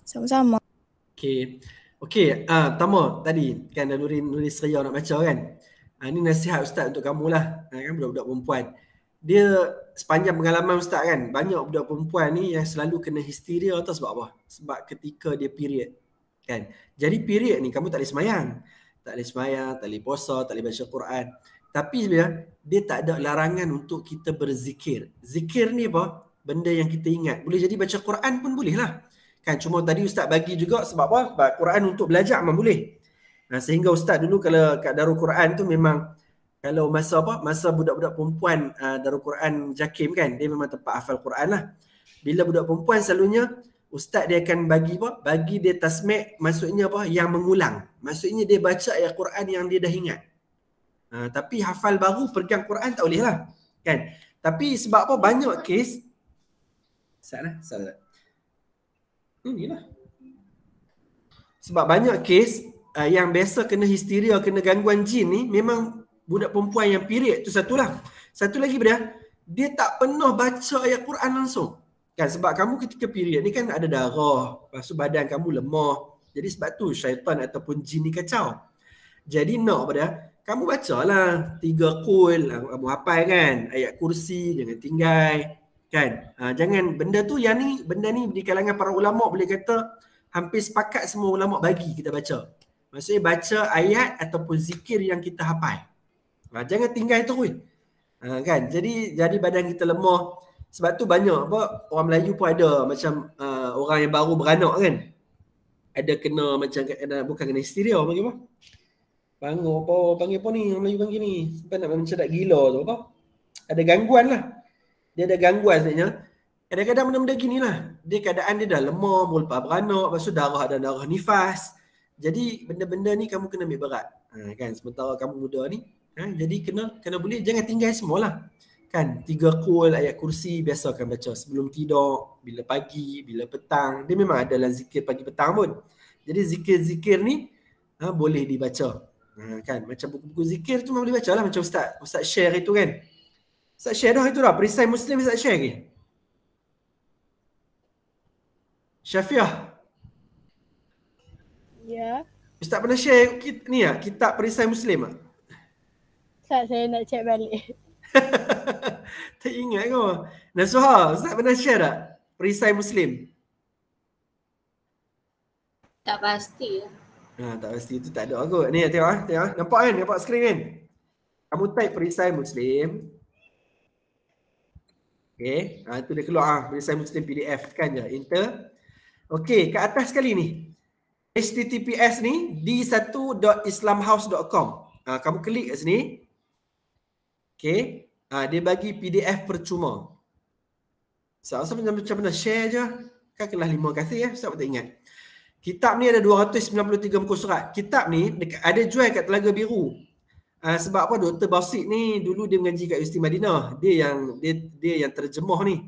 Sama-sama. Okey, pertama tadi kan Nurin Seria nak baca kan. Ini nasihat Ustaz untuk kamulah, kan budak-budak perempuan. Dia sepanjang pengalaman Ustaz kan, banyak budak perempuan ni yang selalu kena histeria atau sebab apa? Sebab ketika dia period kan. Jadi period ni kamu tak boleh semayang. Tak boleh puasa, tak boleh baca Quran. Tapi sebenarnya dia tak ada larangan untuk kita berzikir. Zikir ni apa? Benda yang kita ingat. Boleh jadi baca Quran pun boleh lah. Kan cuma tadi Ustaz bagi juga sebab apa? Sebab Quran untuk belajar memang boleh. Sehingga Ustaz dulu kalau kat Darul Quran tu memang kalau masa budak-budak perempuan Darul Quran Jakim kan, dia memang tempat hafal Quran lah. Bila budak perempuan selalunya Ustaz dia akan bagi apa? Bagi dia tasmi', maksudnya apa? Yang mengulang. Maksudnya dia baca ayat Quran yang dia dah ingat. Tapi hafal baru pegang Quran tak boleh lah. Kan? Tapi sebab apa? Banyak kes Salah. Inilah. Sebab banyak kes yang biasa kena histeria, kena gangguan jin ni memang budak perempuan yang period tu satulah. Satu lagi dia tak pernah baca ayat Quran langsung. Kan sebab kamu ketika period ni kan ada darah, lepas tu badan kamu lemah. Jadi sebab tu syaitan ataupun jin ni kacau. Jadi kamu bacalah 3 qul, kamu hafal kan, ayat kursi jangan tinggal. Kan? Jangan benda ni di kalangan para ulama boleh kata hampir sepakat semua ulama bagi kita baca. Maksudnya baca ayat ataupun zikir yang kita hafal. Jangan tinggal terus. Kan? Jadi badan kita lemah. Sebab tu banyak orang Melayu pun ada macam orang yang baru beranak kan. Ada kena macam bukan kena histeria, panggil apa? Panggil apa ni? Orang Melayu panggil ni. Sampai nak macam tak gila tu apa? Ada gangguan lah. Dia ada gangguan sebenarnya. Kadang-kadang benda-benda gini lah. Dia keadaan dia dah lemah, lepas beranak, lepas tu darah dan darah nifas. Jadi benda-benda ni kamu kena ambil berat. Kan, sementara kamu muda ni. Jadi kena boleh, jangan tinggal semualah. Kan, 3 qul ayat kursi biasakan baca sebelum tidur, bila pagi, bila petang. Dia memang adalah zikir pagi petang pun. Jadi zikir-zikir ni boleh dibaca. Kan, macam buku-buku zikir tu memang boleh baca lah. Macam Ustaz share itu kan. Ustaz share dah itu dah. Perisai Muslim Ustaz share lagi. Syafiah. Ya. Ustaz pernah share ni ya, kitab Perisai Muslim tak? Ustaz, saya nak check balik. Tak ingat kau. Nasuha, Ustaz pernah share tak Perisai Muslim? Tak pasti lah. Tak pasti, itu tak ada kot. Ni tengok tengok. Nampak kan? Nampak skrin kan? Kamu type Perisai Muslim. Okay, tu dia keluar Perisai Muslim PDF, tekan je enter. Okay, kat atas sekali ni HTTPS ni d1.islamhouse.com. Kamu klik kat sini. Okay, dia bagi PDF percuma. Saya macam mana share je. Kan kelas 5 kasih ya, saya tak ingat. Kitab ni ada 293 muka surat. Kitab ni ada jual kat Telaga Biru. Sebab apa, Dr. Basit ni dulu dia mengaji kat Universiti Madinah. Dia yang terjemah ni.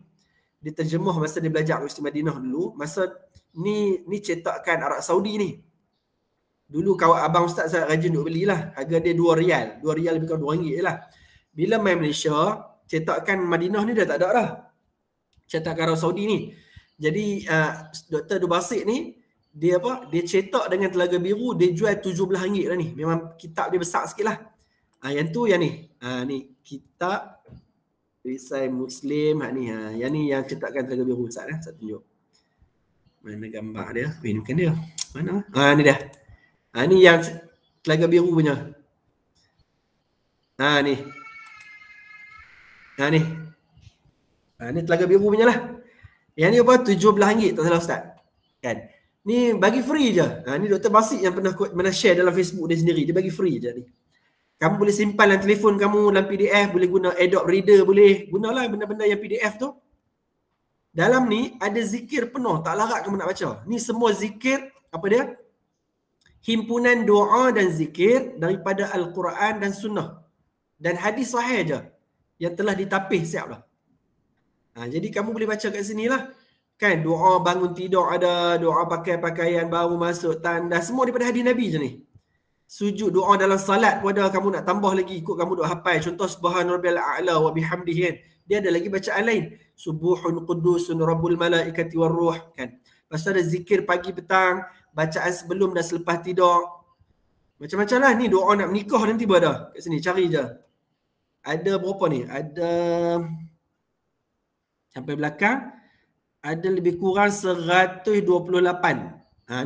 Dia terjemah masa dia belajar kat Universiti Madinah dulu. Masa ni cetakan Arab Saudi ni. Dulu kawan abang ustaz saya rajin duk belilah. Harga dia 2 rial. 2 rial lebih kurang RM2 je lah. Bila main Malaysia, cetakan Madinah ni dah tak ada dah. Cetakan Arab Saudi ni. Jadi Dr. Basit ni dia cetak dengan Telaga Biru, dia jual RM17 lah ni. Memang kitab dia besar sikit lah. Yang tu yang ni. Ni kitab Perisai Muslim. Yang ni yang cetakkan Telaga Biru Ustaz. Saya tunjuk. Mana gambar dia? Ni bukan dia. Mana? Ni dia. Ni yang Telaga Biru punya. Ni. Ni. Ni Telaga Biru punya lah. Yang ni apa? RM17 tak salah Ustaz. Kan? Ni bagi free je. Ni Dr. Basit yang pernah share dalam Facebook dia sendiri. Dia bagi free je ni. Kamu boleh simpan dalam telefon kamu, dalam PDF, boleh guna Adobe Reader, boleh. Gunalah benda-benda yang PDF tu. Dalam ni ada zikir penuh, tak larat kamu nak baca. Ni semua zikir, apa dia? Himpunan doa dan zikir daripada Al-Quran dan Sunnah. Dan hadis sahih je yang telah ditapis siap dah. Jadi kamu boleh baca kat sini lah. Kan, doa bangun tidur ada, doa pakai pakaian baru masuk, tanda, semua daripada hadis Nabi je ni. Sujud doa dalam salat pun ada, kamu nak tambah lagi ikut kamu duk hafal. Contoh subhana rabbiyal a'la wa bihamdihi kan. Dia ada lagi bacaan lain. Subuhun qudusun rabbul malaikati war ruh kan. Lepas tu ada zikir pagi petang, bacaan sebelum dan selepas tidur. Macam-macam lah ni, doa nak menikah nanti pun ada. Kat sini cari je. Ada berapa ni? Ada sampai belakang ada lebih kurang 128.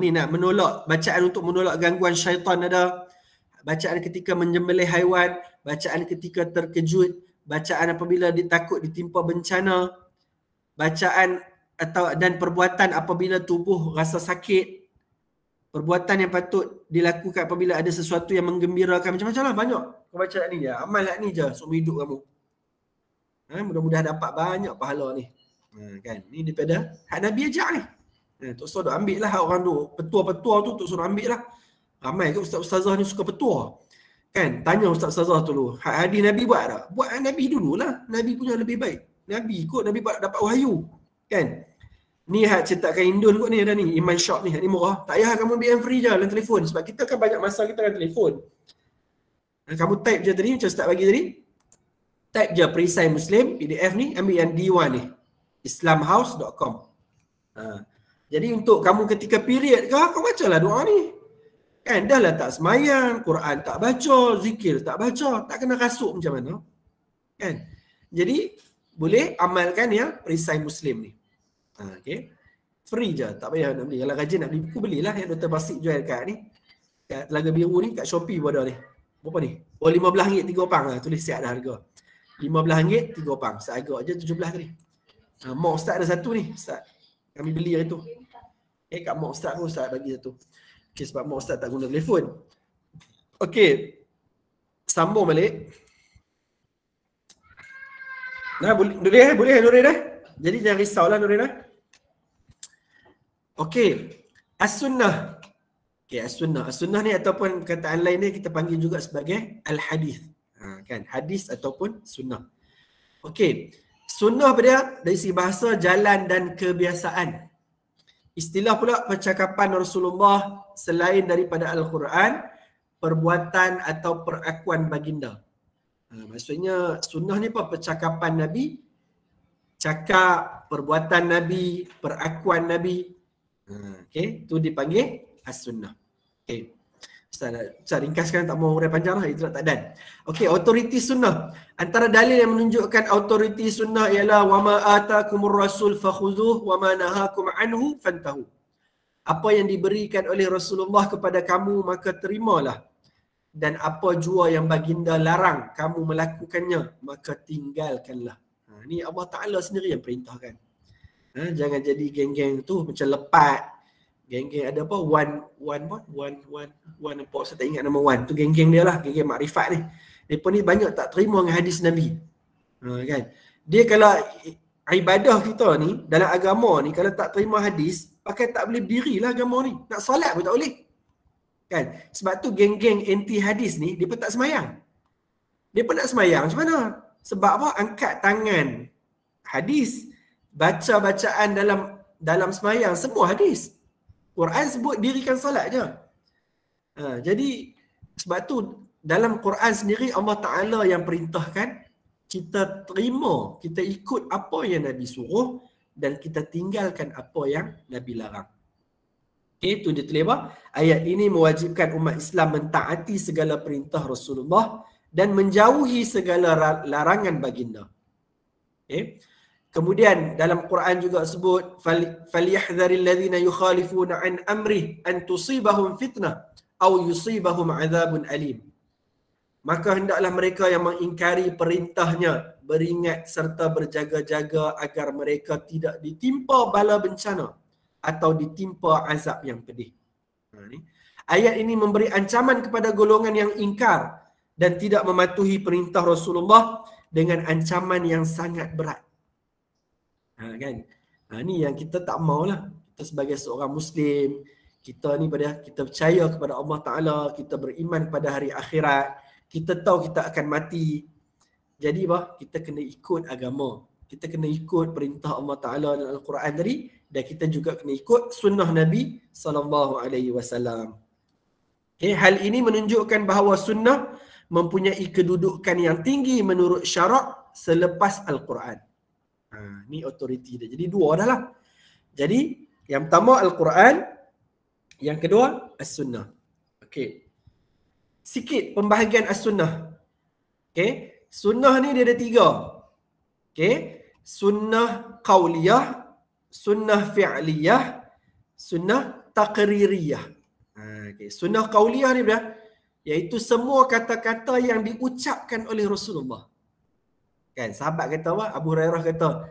Ni nak menolak, bacaan untuk menolak gangguan syaitan ada. Bacaan ketika menyembelih haiwan, bacaan ketika terkejut, bacaan apabila ditakut ditimpa bencana, bacaan atau dan perbuatan apabila tubuh rasa sakit, perbuatan yang patut dilakukan apabila ada sesuatu yang menggembirakan, macam-macam lah banyak. Kau baca ni je, amal ni je seumur hidup kamu. Mudah-mudahan dapat banyak pahala ni. Kan, ni daripada hak Nabi ajak ni. Tok Ustaz duk ambil lah orang tu, petua-petua tu Tok suruh ambil lah. Ramai ke ustaz-ustazah ni suka petua. Kan, tanya ustaz-ustazah tu dulu, hadis Nabi buat tak? Buat Nabi dululah. Nabi punya lebih baik. Nabi kot, Nabi dapat wahyu. Kan? Ni hak cetakan Indon kot ni ada ni, Iman Shop ni, ni murah. Tak payah kamu ambil yang free je dalam telefon. Sebab kita kan banyak masa kita dalam telefon. Kamu type je tadi, macam Ustaz bagi tadi. Type je Perisai Muslim, PDF ni, ambil yang D1 ni. islamhouse.com. Jadi untuk kamu ketika period ke, kau bacalah doa ni. Kan, dah lah tak semayang, Quran tak baca, zikir tak baca, tak kena rasuk macam mana. Kan? Jadi, boleh amalkan yang Perisai Muslim ni. Okay. Free je, tak payah nak beli. Kalau rajin nak beli buku, belilah yang Dr. Basit jual kat ni. Kat Telaga Biru ni, kat Shopee pun ada ni. Berapa ni? Oh, RM15 3 opang lah. Tulis siap dah harga. RM15 3 opang. Seagak je 17 tadi. Mak Ustaz ada satu ni. Ustaz, kami beli hari tu. Kat Mak Ustaz pun Ustaz bagi satu. Okay, sebab Mak Ustaz tak guna telefon. Okay. Sambung balik. Nah, boleh dah? Jadi jangan risaulah Nurina. Okey. As-sunnah. Okey, as-sunnah. As-sunnah ni ataupun kataan lain ni kita panggil juga sebagai al-hadis. Kan? Hadis ataupun sunnah. Okey. Sunnah dia dari segi bahasa jalan dan kebiasaan. Istilah pula percakapan Rasulullah selain daripada Al-Quran, perbuatan atau perakuan baginda. Maksudnya sunnah ni apa? Percakapan Nabi, cakap, perbuatan Nabi, perakuan Nabi. Okey, tu dipanggil as-sunnah. Okey. Ustaz ringkaskan, tak mau urai panjang lah, itu tak dan. Okey, autoriti sunnah. Antara dalil yang menunjukkan autoriti sunnah ialah wama atakumur rasul fakhuzuh wama nahakum anhu fantahu. Apa yang diberikan oleh Rasulullah kepada kamu maka terimalah, dan apa jua yang baginda larang kamu melakukannya maka tinggalkanlah. Ni Allah Taala sendiri yang perintahkan. Jangan jadi geng-geng tu macam lepat. Geng-geng ada apa? One apa? Saya tak ingat nama One. Tu geng-geng dia lah. Geng-geng makrifat ni. Mereka ni banyak tak terima dengan hadis Nabi. Kan? Dia kalau ibadah kita ni, dalam agama ni, kalau tak terima hadis, pakai tak boleh dirilah agama ni. Nak solat pun tak boleh. Kan? Sebab tu geng-geng anti hadis ni, dia pun tak semayang. Dia pun nak semayang. Macam mana? Sebab apa? Angkat tangan hadis. Baca-bacaan dalam semayang, semua hadis. Quran sebut dirikan solat je. Jadi sebab tu dalam Quran sendiri Allah Ta'ala yang perintahkan kita terima, kita ikut apa yang Nabi suruh dan kita tinggalkan apa yang Nabi larang. Okay, itu dia tulis apa? Ayat ini mewajibkan umat Islam mentaati segala perintah Rasulullah dan menjauhi segala larangan baginda. Okay. Kemudian dalam Quran juga sebut falyahdharil ladzina yukhalifuna an amri an tusibahum fitnah aw yusibahum adzabun alim. Maka hendaklah mereka yang mengingkari perintahnya beringat serta berjaga-jaga agar mereka tidak ditimpa bala bencana atau ditimpa azab yang pedih. Ayat ini memberi ancaman kepada golongan yang ingkar dan tidak mematuhi perintah Rasulullah dengan ancaman yang sangat berat. Kan? Ni yang kita tak maulah. Kita sebagai seorang Muslim, kita ni kita percaya kepada Allah Ta'ala, kita beriman pada hari akhirat, kita tahu kita akan mati. Jadi kita kena ikut agama. Kita kena ikut perintah Allah Ta'ala dalam Al-Quran tadi, dan kita juga kena ikut sunnah Nabi SAW. Okay, hal ini menunjukkan bahawa sunnah mempunyai kedudukan yang tinggi menurut syarak selepas Al-Quran. Ni autoriti dia. Jadi dua dah lah. Jadi yang pertama Al-Quran, yang kedua As-Sunnah. Okey. Sikit pembahagian As-Sunnah. Okey. Sunnah ni dia ada tiga. Okey. Sunnah qauliyah, sunnah fi'liyah, sunnah taqririyah. Okey. Sunnah qauliyah ni dia iaitu semua kata-kata yang diucapkan oleh Rasulullah. Kan sahabat kata apa? Abu Hurairah kata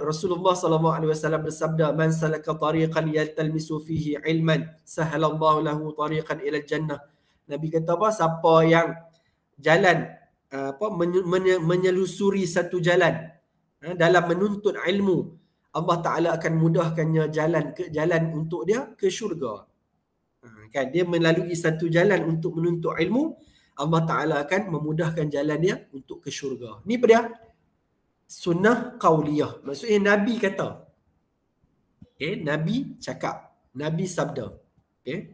Rasulullah sallallahu alaihi wasallam bersabda, man salaka tariqan yaltamisu fihi ilman sahalallahu lahu tariqan ila jannah. Nabi kata apa? Siapa yang jalan menyelusuri satu jalan dalam menuntut ilmu, Allah Taala akan mudahkannya jalan untuk dia ke syurga. Kan dia melalui satu jalan untuk menuntut ilmu, Allah Ta'ala akan memudahkan jalan dia untuk ke syurga. Ni apa dia? Sunnah qauliyah. Maksudnya Nabi kata. Okay, Nabi cakap. Nabi sabda. Okay.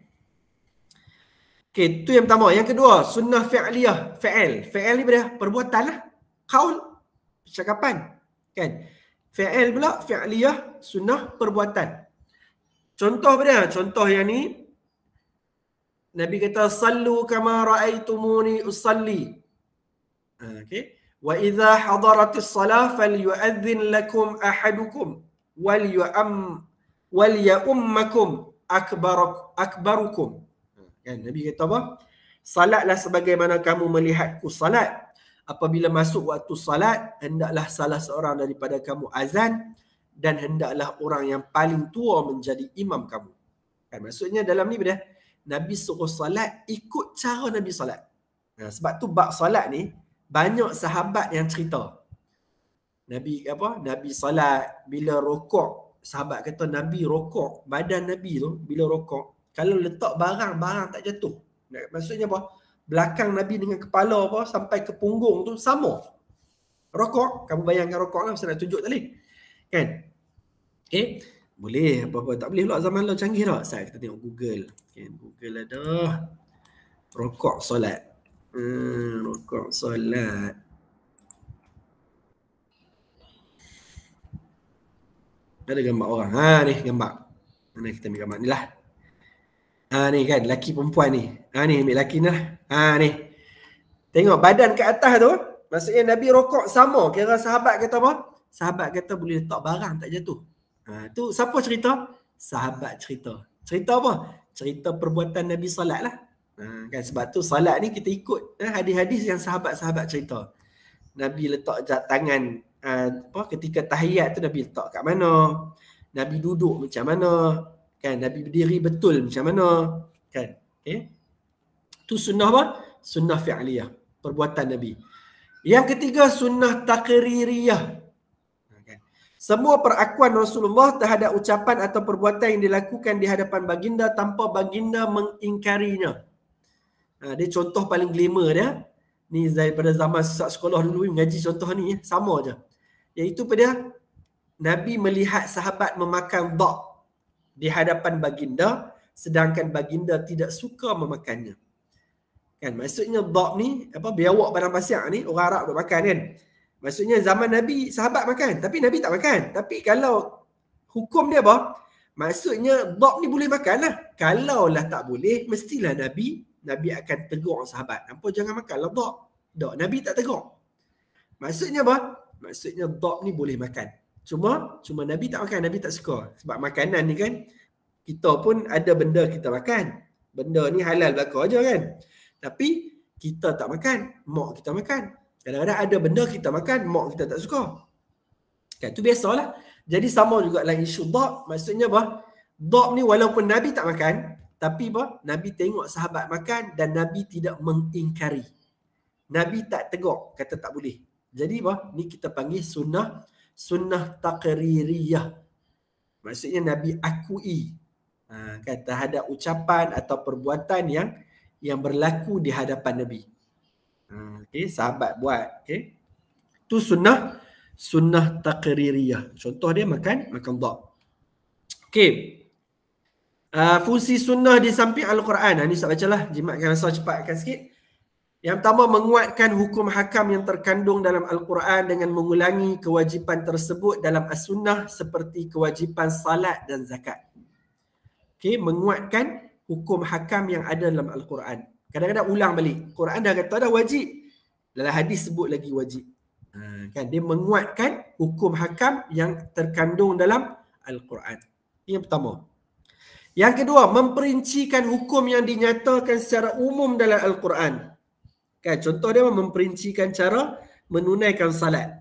Okay, tu yang pertama. Yang kedua, sunnah fi'liyah. Fi'il ni apa dia? Perbuatan lah. Qaul, percakapan. Kan? Fi'il pula, fi'liyah, sunnah perbuatan. Contoh apa dia? Contoh yang ni, Nabi kata sallu kama raaitumuni usalli. Okey. Wa idza hadaratis salah falyu'adhdhin lakum ahadukum wal ya'ummakum akbarukum. Kan Nabi kata apa? Salatlah sebagaimana kamu melihatku salat. Apabila masuk waktu salat, hendaklah salah seorang daripada kamu azan dan hendaklah orang yang paling tua menjadi imam kamu. Kan maksudnya dalam ni dia Nabi suruh salat ikut cara Nabi salat. Sebab tu bab salat ni banyak sahabat yang cerita. Nabi Nabi salat, bila rokok, sahabat kata Nabi rokok, badan Nabi tu bila rokok, kalau letak barang tak jatuh. Maksudnya apa? Belakang Nabi dengan kepala sampai ke punggung tu sama. Rokok, kamu bayangkan rokok lah, saya nak tunjuk tadi. Kan? Okay. Boleh, apa-apa tak boleh pula zaman lo canggih tak? Saya kita tengok Google. Okay. Google ada rokok solat. Rokok solat. Ada gambar orang. Ni gambar. Mana kita ambil gambar ni lah. Ni kan lelaki perempuan ni. Ni ambil lelaki ni lah. Ni. Tengok badan kat atas tu. Maksudnya Nabi rokok sama. Kira sahabat kata apa? Sahabat kata boleh letak barang tak jatuh. Tu siapa cerita? Sahabat cerita. Cerita apa? Cerita perbuatan Nabi salat lah. Kan sebab tu salat ni kita ikut hadis-hadis yang sahabat-sahabat cerita. Nabi letak tangan ketika tahiyat tu Nabi letak kat mana, Nabi duduk macam mana, kan, Nabi berdiri betul macam mana, kan. Tu sunnah apa? Sunnah fi'liyah, perbuatan Nabi. Yang ketiga sunnah taqririyah. Semua perakuan Rasulullah terhadap ucapan atau perbuatan yang dilakukan di hadapan baginda tanpa baginda mengingkarinya. Dia contoh paling glamour dia. Ni daripada zaman sekolah dulu mengaji contoh ni sama je. Iaitu pada Nabi melihat sahabat memakan dak di hadapan baginda sedangkan baginda tidak suka memakannya. Kan maksudnya dak ni biawak padang pasir ni orang Arab duk makan kan. Maksudnya zaman Nabi sahabat makan tapi Nabi tak makan. Tapi kalau hukum dia apa? Maksudnya dak ni boleh makan lah. Kalau lah tak boleh mestilah Nabi akan tegur sahabat. Apa jangan makan lah dak. Dak Nabi tak tegur. Maksudnya apa? Maksudnya dak ni boleh makan. Cuma Nabi tak makan, Nabi tak suka. Sebab makanan ni kan, kita pun ada benda kita makan. Benda ni halal belaka aja kan. Tapi kita tak makan, mak kita makan. Kadang-kadang ada benda kita makan, mak kita tak suka. Kan tu biasalah. Jadi sama juga dalam isu dak. Maksudnya apa? Dak ni walaupun Nabi tak makan, tapi apa? Nabi tengok sahabat makan dan Nabi tidak mengingkari. Nabi tak tegur, kata tak boleh. Jadi apa? Ni kita panggil sunnah taqririyah. Maksudnya Nabi akui kan, terhadap ucapan atau perbuatan yang berlaku di hadapan Nabi. Sahabat buat. Tu sunnah taqririyah. Contoh dia makan dak. Fungsi sunnah di samping Al-Quran. Ni saya bacalah, jimatkan masa cepatkan sikit. Yang pertama, menguatkan hukum hakam yang terkandung dalam Al-Quran dengan mengulangi kewajipan tersebut dalam As-Sunnah seperti kewajipan salat dan zakat. Menguatkan hukum hakam yang ada dalam Al-Quran. Kadang-kadang ulang balik. Quran dah kata dah wajib. Dalam hadis sebut lagi wajib. Kan? Dia menguatkan hukum hakam yang terkandung dalam Al-Quran. Ini yang pertama. Yang kedua, memperincikan hukum yang dinyatakan secara umum dalam Al-Quran. Kan, contoh dia memperincikan cara menunaikan salat.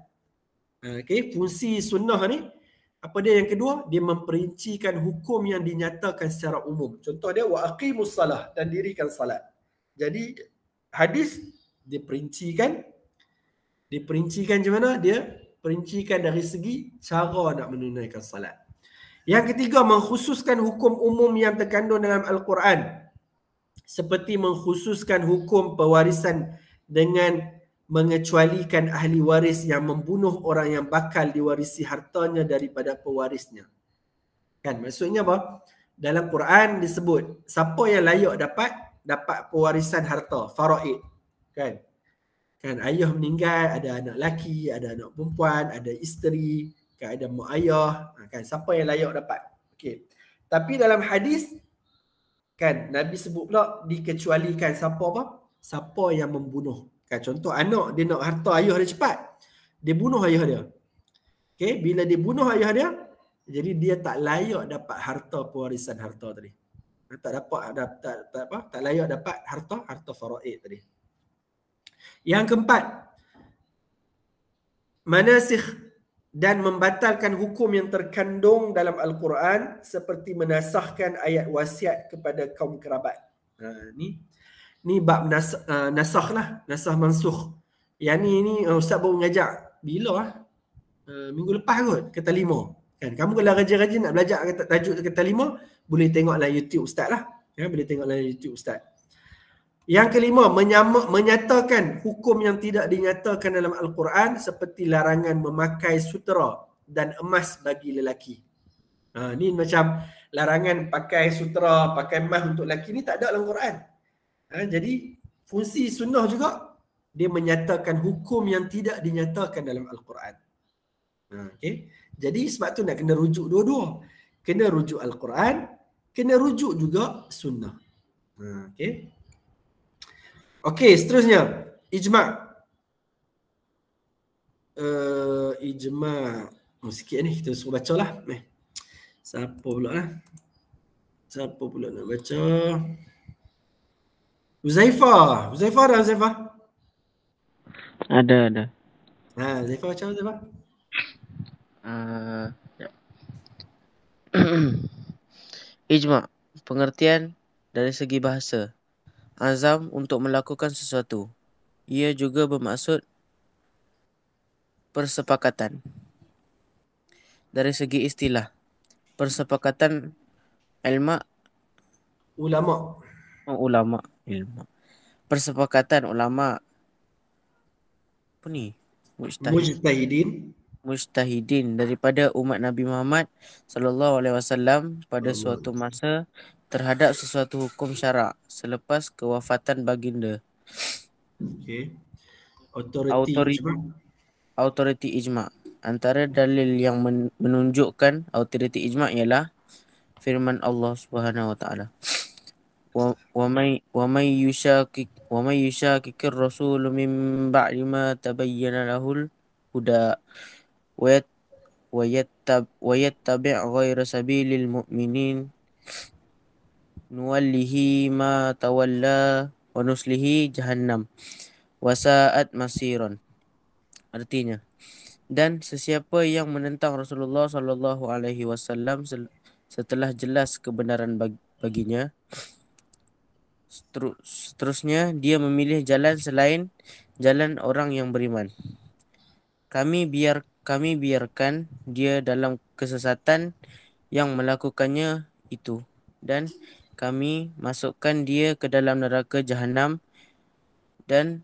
Fungsi sunnah ni, apa dia yang kedua? Dia memperincikan hukum yang dinyatakan secara umum. Contoh dia, wa aqimus salah, dan dirikan salat. Jadi, hadis diperincikan macam mana? Dia perincikan dari segi cara nak menunaikan salat. Yang ketiga, mengkhususkan hukum umum yang terkandung dalam Al-Quran. Seperti mengkhususkan hukum pewarisan dengan mengecualikan ahli waris yang membunuh orang yang bakal diwarisi hartanya daripada pewarisnya. Kan maksudnya apa? Dalam Quran disebut siapa yang layak dapat pewarisan harta, faraid. Kan ayah meninggal, ada anak lelaki, ada anak perempuan, ada isteri, kan ada mak ayah, kan siapa yang layak dapat. Tapi dalam hadis kan Nabi sebut pula dikecualikan siapa yang membunuh. Kan contoh anak dia nak harta ayah dia cepat, dia bunuh ayah dia. Bila dia bunuh ayah dia, jadi dia tak layak dapat harta pewarisan harta tadi. Tak layak dapat harta faraid tadi. Yang keempat, manasikh dan membatalkan hukum yang terkandung dalam Al-Quran seperti menasahkan ayat wasiat kepada kaum kerabat. Ni bab nasakh lah, nasakh mansukh. Yang ni Ustaz baru mengajak bila minggu lepas kot, kata 5. Kan, kamu kalau rajin-rajin nak belajar tajuk kata 5, boleh tengoklah YouTube Ustaz lah. Ya, boleh tengoklah YouTube Ustaz. Yang kelima, menyatakan hukum yang tidak dinyatakan dalam Al-Quran seperti larangan memakai sutera dan emas bagi lelaki. Ni macam larangan pakai sutera, pakai emas untuk lelaki ni tak ada dalam Quran. Jadi fungsi sunnah juga, dia menyatakan hukum yang tidak dinyatakan dalam Al-Quran. Okay. Jadi sebab tu nak kena rujuk dua-dua. Kena rujuk Al-Quran, kena rujuk juga sunnah. Okay. Okey, seterusnya ijma'. Ijma'. Sikit ni kita suruh bacalah. Siapa pula lah? Siapa pula nak baca? Uzaifah. Uzaifah ada Uzaifah? Ada. Uzaifah baca Uzaifah. Ijma', pengertian dari segi bahasa. Azam untuk melakukan sesuatu. Ia juga bermaksud persepakatan. Dari segi istilah, persepakatan ulama. Persepakatan ulama. Apa ni? Mujtahidin daripada umat Nabi Muhammad sallallahu alaihi wasallam pada suatu masa terhadap sesuatu hukum syarak selepas kewafatan baginda. Okey. Autoriti ijma'. Antara dalil yang menunjukkan autoriti ijma' ialah firman Allah Subhanahu wa taala. Wa may yushakikir rasul min ba'di ma tabayyana lahul huda wa yattabi' ghayra sabilil mu'minin nuwallihi ma tawalla wa nuslihi jahannam wa sa'at masiran. Artinya, dan sesiapa yang menentang Rasulullah sallallahu alaihi wasallam setelah jelas kebenaran baginya, seterusnya dia memilih jalan selain jalan orang yang beriman, kami biarkan dia dalam kesesatan yang melakukannya itu, dan kami masukkan dia ke dalam neraka Jahannam, dan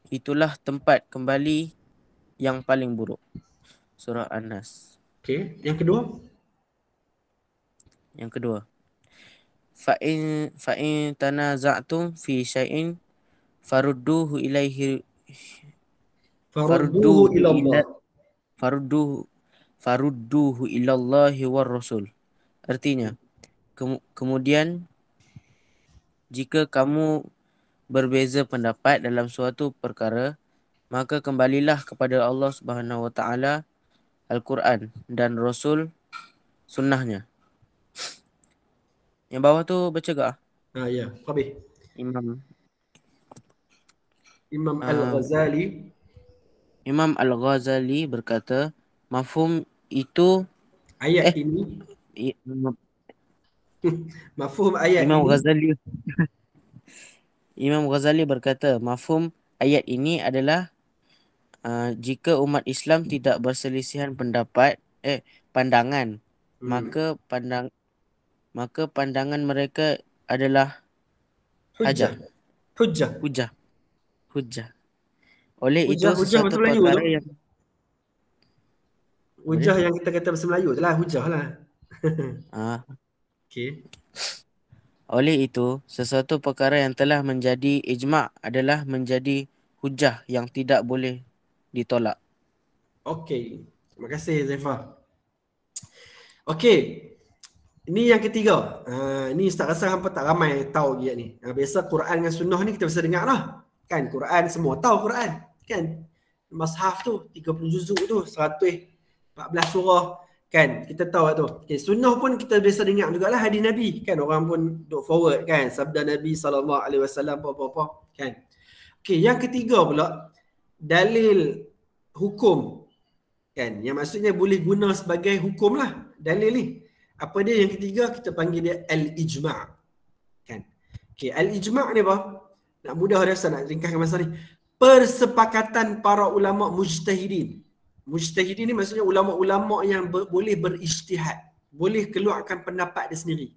itulah tempat kembali yang paling buruk. Surah An-Nas. Okey, yang kedua. Fa'in tanaza'tum fi syai'in farudduhu ilaihi farudduhu ilallahi war rasul. Artinya, kemudian jika kamu berbeza pendapat dalam suatu perkara, maka kembalilah kepada Allah Subhanahu wa taala, Al-Quran dan Rasul sunnahnya. Yang bawah tu baca ke? Ya, habis. Imam Al-Ghazali berkata, mafhum itu ayat ini mafhum ayat Imam Ghazali berkata, mafhum ayat ini adalah jika umat Islam tidak berselisihan pandangan, maka pandangan mereka adalah hujah. Oleh itu sesuatu perkara yang hujah yang kita kata bahasa Melayu tu lah, hujah lah. Okey. Oleh itu, sesuatu perkara yang telah menjadi ijma' adalah menjadi hujah yang tidak boleh ditolak. Okey. Terima kasih Zaifah. Okey. Ini yang ketiga. Ni Ustaz rasa hampa tak ramai tahu dia ni. Biasa Quran dengan sunnah ni kita biasa dengar lah. Kan Quran semua tahu Quran. Kan Mashaf tu 30 juzuk tu 114 surah. Kan kita tahu tu. Okay, sunnah pun kita biasa dengar jugalah hadis Nabi. Kan orang pun duk forward kan sabda Nabi SAW apa-apa. Kan. Okey, yang ketiga pula dalil hukum. Kan yang maksudnya boleh guna sebagai hukum lah dalil ni. Apa dia yang ketiga? Kita panggil dia al-ijma'. Kan? Okey, al-ijma' ni apa? Nak mudah dah nak ringkaskan masa ni. Persepakatan para ulama mujtahidin. Mujtahidin ni maksudnya ulama-ulama yang boleh berijtihad, boleh keluarkan pendapat dia sendiri.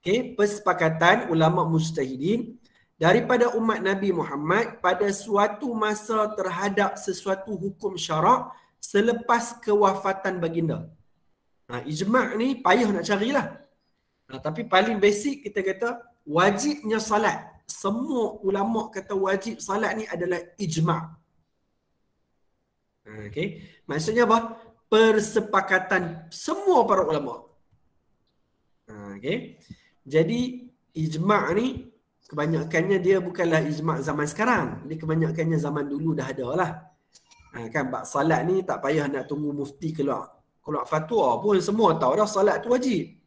Okey, persepakatan ulama mujtahidin daripada umat Nabi Muhammad pada suatu masa terhadap sesuatu hukum syarak selepas kewafatan baginda. Ijma' ni payah nak carilah. Tapi paling basic kita kata wajibnya salat. Semua ulama kata wajib salat ni adalah ijma'. Okey, maksudnya apa? Persepakatan semua para ulama. Okey. Jadi ijma' ni kebanyakannya dia bukanlah ijma' zaman sekarang. Dia kebanyakannya zaman dulu dah ada lah. Kan bab salat ni tak payah nak tunggu mufti keluar fatwa pun semua tahu dah salat tu wajib.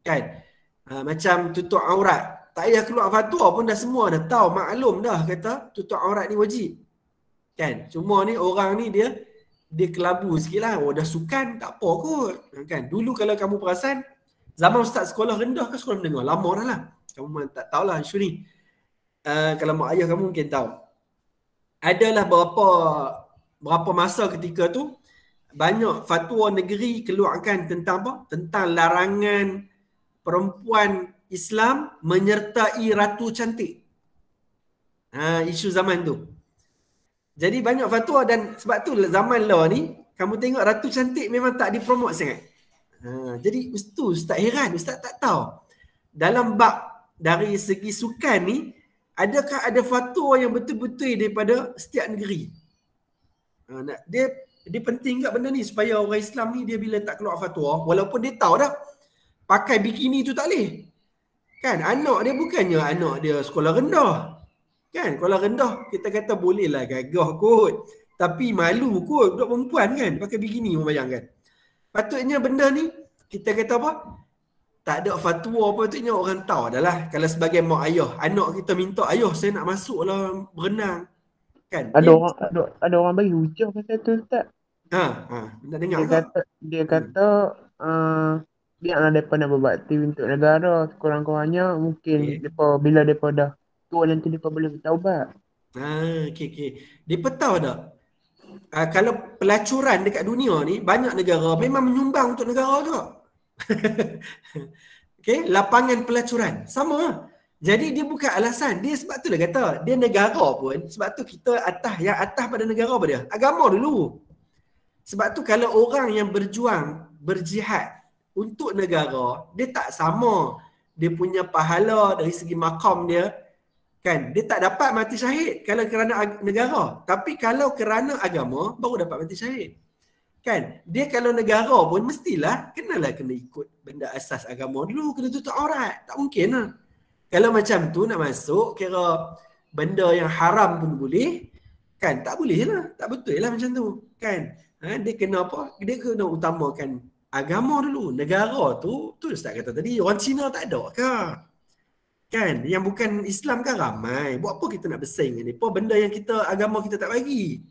Kan? Macam tutup aurat. Tak payah keluar fatwa pun dah semua dah tahu, maklum dah kata tutup aurat ni wajib. Kan? Cuma ni orang ni dia kelabu sikit lah. Oh dah sukan tak apa kot. Kan? Dulu kalau kamu perasan zaman ustaz sekolah rendah ke sekolah menengah? Lama dah lah. Kamu tak tahulah isu ni. Kalau mak ayah kamu mungkin tahu. Adalah berapa masa ketika tu banyak fatwa negeri keluarkan tentang apa? Tentang larangan perempuan Islam menyertai ratu cantik. Isu zaman tu. Jadi banyak fatwa dan sebab tu zaman law ni kamu tengok ratu cantik memang tak dipromot sangat. Jadi ustaz heran, ustaz tak tahu. Dalam bab dari segi sukan ni, adakah ada fatwa yang betul-betul daripada setiap negeri? Dia penting kat benda ni supaya orang Islam ni dia bila tak keluar fatwa, walaupun dia tahu dah pakai bikini tu tak boleh. Kan anak dia bukannya anak dia sekolah rendah. Kan sekolah rendah kita kata boleh lah gagah kot. Tapi malu kot budak perempuan kan pakai bikini, membayangkan. Patutnya benda ni kita kata apa? Tak ada fatwa apa, patutnya orang tahu dah lah. Kalau sebagai mak ayah, anak kita minta, ayah saya nak masuk lah berenang. Kan? Ada orang bagi hujah pasal tu Ustaz. Nak dengar dia kata biarlah mereka nak berbakti untuk negara, sekurang-kurangnya mungkin bila mereka dah tua nanti mereka boleh bertaubat. Okey. Mereka tahu tak? Kalau pelacuran dekat dunia ni, banyak negara memang menyumbang untuk negara juga. Okey, lapangan pelacuran sama. Jadi dia bukan alasan. Dia sebab tu lah kata, dia negara pun, sebab tu kita yang atas pada negara apa dia? Agama dulu. Sebab tu kalau orang yang berjuang, berjihad untuk negara, dia tak sama dia punya pahala dari segi makam dia. Kan? Dia tak dapat mati syahid kalau kerana negara. Tapi kalau kerana agama, baru dapat mati syahid. Kan? Dia kalau negara pun mestilah kena ikut benda asas agama dulu. Kena tutup aurat. Tak mungkin lah. Kalau macam tu nak masuk, kira benda yang haram pun boleh. Kan? Tak boleh lah. Tak betul lah macam tu. Kan? Dia kena apa? Dia kena utamakan agama dulu. Negara tu Ustaz kata tadi, orang Cina tak ada ke? Kan? Yang bukan Islam kan ramai. Buat apa kita nak bersaing dengan mereka? Benda yang agama kita tak bagi.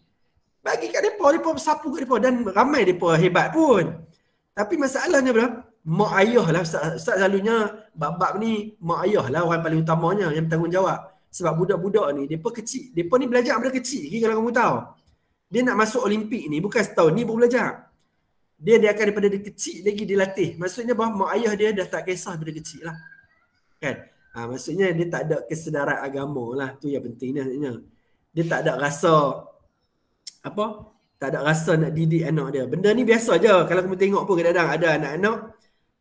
Bagi kat mereka bersapu kat mereka. Dan ramai mereka hebat pun. Tapi masalahnya berapa? Mak ayah lah. Ustaz selalunya bab-bab ni mak ayah lah orang paling utamanya yang bertanggungjawab. Sebab budak-budak ni, mereka kecil. Mereka ni belajar daripada kecil. Kalau kamu tahu. Dia nak masuk Olimpik ni, bukan setahun ni baru belajar. Dia akan daripada dia kecil lagi dilatih. Maksudnya bahawa mak ayah dia dah tak kisah daripada kecil lah. Kan? Maksudnya dia tak ada kesedaran agama lah. Tu yang penting maksudnya. Dia tak ada rasa tak ada rasa nak didik anak dia. Benda ni biasa je. Kalau kamu tengok pun kadang-kadang ada anak-anak,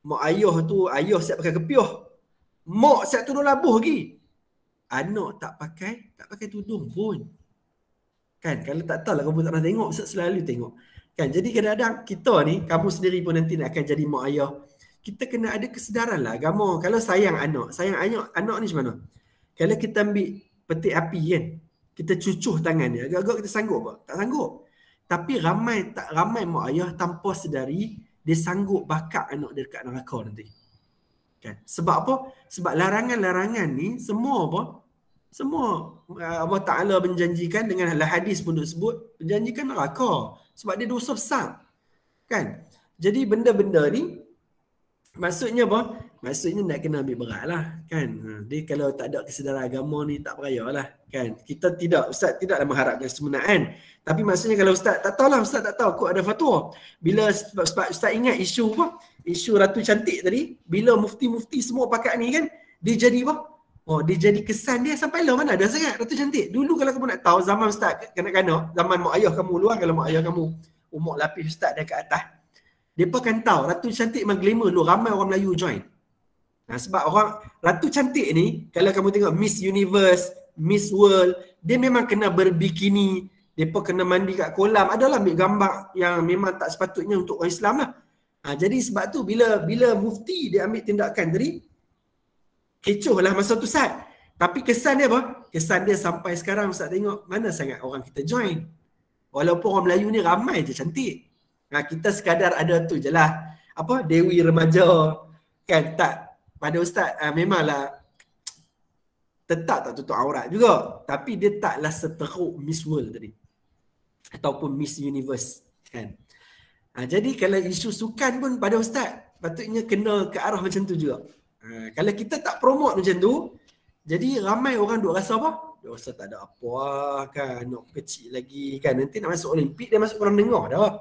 mak ayah tu, ayah siap pakai kepiah. Mak siap tudung labuh lagi. Anak tak pakai tudung pun. Kan? Kalau tak tahu lah kamu tak pernah tengok, selalu tengok. Kan? Jadi kadang-kadang kita ni, kamu sendiri pun nanti nak akan jadi mak ayah. Kita kena ada kesedaran lah agama. Kalau sayang anak ni macam mana? Kalau kita ambil peti api kan, kita cucuh tangan dia, agak-agak kita sanggup tak? Tak sanggup. Tapi ramai mak ayah tanpa sedari, dia sanggup bakar anak dia dekat neraka nanti. Kan? Sebab apa? Sebab larangan-larangan ni semua apa? Semua Allah Ta'ala menjanjikan dengan hadis pun disebut, menjanjikan neraka. Sebab dia dosa besar. Kan? Jadi benda-benda ni Maksudnya apa? Maksudnya nak kena ambil berat lah kan. Dia kalau tak ada kesedaran agama ni tak perayalah kan. Kita tidak, Ustaz tidaklah mengharapkan kesemenaan. Tapi maksudnya kalau Ustaz tak tahulah, Ustaz tak tahu kok ada fatwa. Bila sebab Ustaz ingat isu apa? Isu Ratu Cantik tadi, bila mufti-mufti semua pakat ni kan, dia jadi apa? Oh, dia jadi kesan dia sampai lah mana ada sangat Ratu Cantik. Dulu kalau kamu nak tahu zaman Ustaz kanak-kanak, zaman mak ayah kamu luar, kalau mak ayah kamu umur lapis Ustaz dia kat atas. Mereka kan tahu Ratu Cantik memang glamour dulu, ramai orang Melayu join. Sebab orang Ratu Cantik ni, kalau kamu tengok Miss Universe, Miss World, dia memang kena berbikini, mereka kena mandi kat kolam, adalah ambil gambar yang memang tak sepatutnya untuk orang Islam lah. Jadi sebab tu bila mufti dia ambil tindakan tadi, kecoh lah masa tu Ustaz. Tapi kesan dia apa? Kesan dia sampai sekarang Ustaz tengok, mana sangat orang kita join. Walaupun orang Melayu ni ramai je cantik. Kita sekadar ada tu je lah. Apa? Dewi remaja. Kan? Tak. Pada Ustaz, memanglah tetap tak tutup aurat juga. Tapi dia taklah seteruk Miss World tadi. Ataupun Miss Universe. Kan? Jadi kalau isu sukan pun pada Ustaz, patutnya kena ke arah macam tu juga. Kalau kita tak promote macam tu, jadi ramai orang duk rasa apa? Dia rasa tak ada apa kan, anak kecil lagi kan. Nanti nak masuk Olimpik, dia masuk sekolah menengah dah.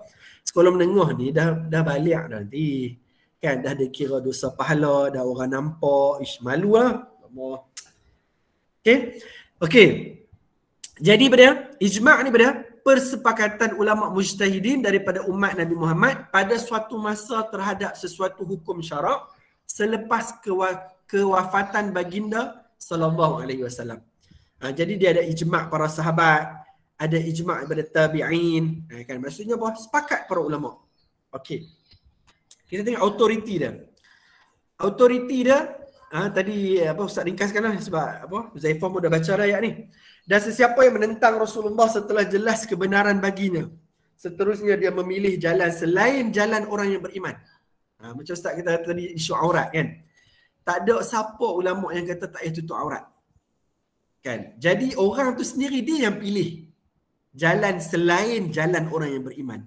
Sekolah menengah ni dah balik dah nanti. Kan dah dikira dosa pahala, dah orang nampak, malu lah. Okey. Jadi pada ijma' ni pada persepakatan ulama mujtahidin daripada umat Nabi Muhammad pada suatu masa terhadap sesuatu hukum syarak selepas kewafatan baginda sallallahu alaihi wasallam. Jadi dia ada ijma' para sahabat, ada ijma' daripada tabi'in, kan maksudnya apa? Sepakat para ulama. Okey. Kita tengok autoriti dia. Autoriti dia tadi apa Ustaz ringkaskanlah sebab apa? Zaifah pun dah baca ayat ni. Dan sesiapa yang menentang Rasulullah setelah jelas kebenaran baginya, seterusnya dia memilih jalan selain jalan orang yang beriman. Macam Ustaz kita tadi isu aurat kan. Tak ada siapa ulama yang kata tak payah tutup aurat. Kan? Jadi orang tu sendiri dia yang pilih jalan selain jalan orang yang beriman.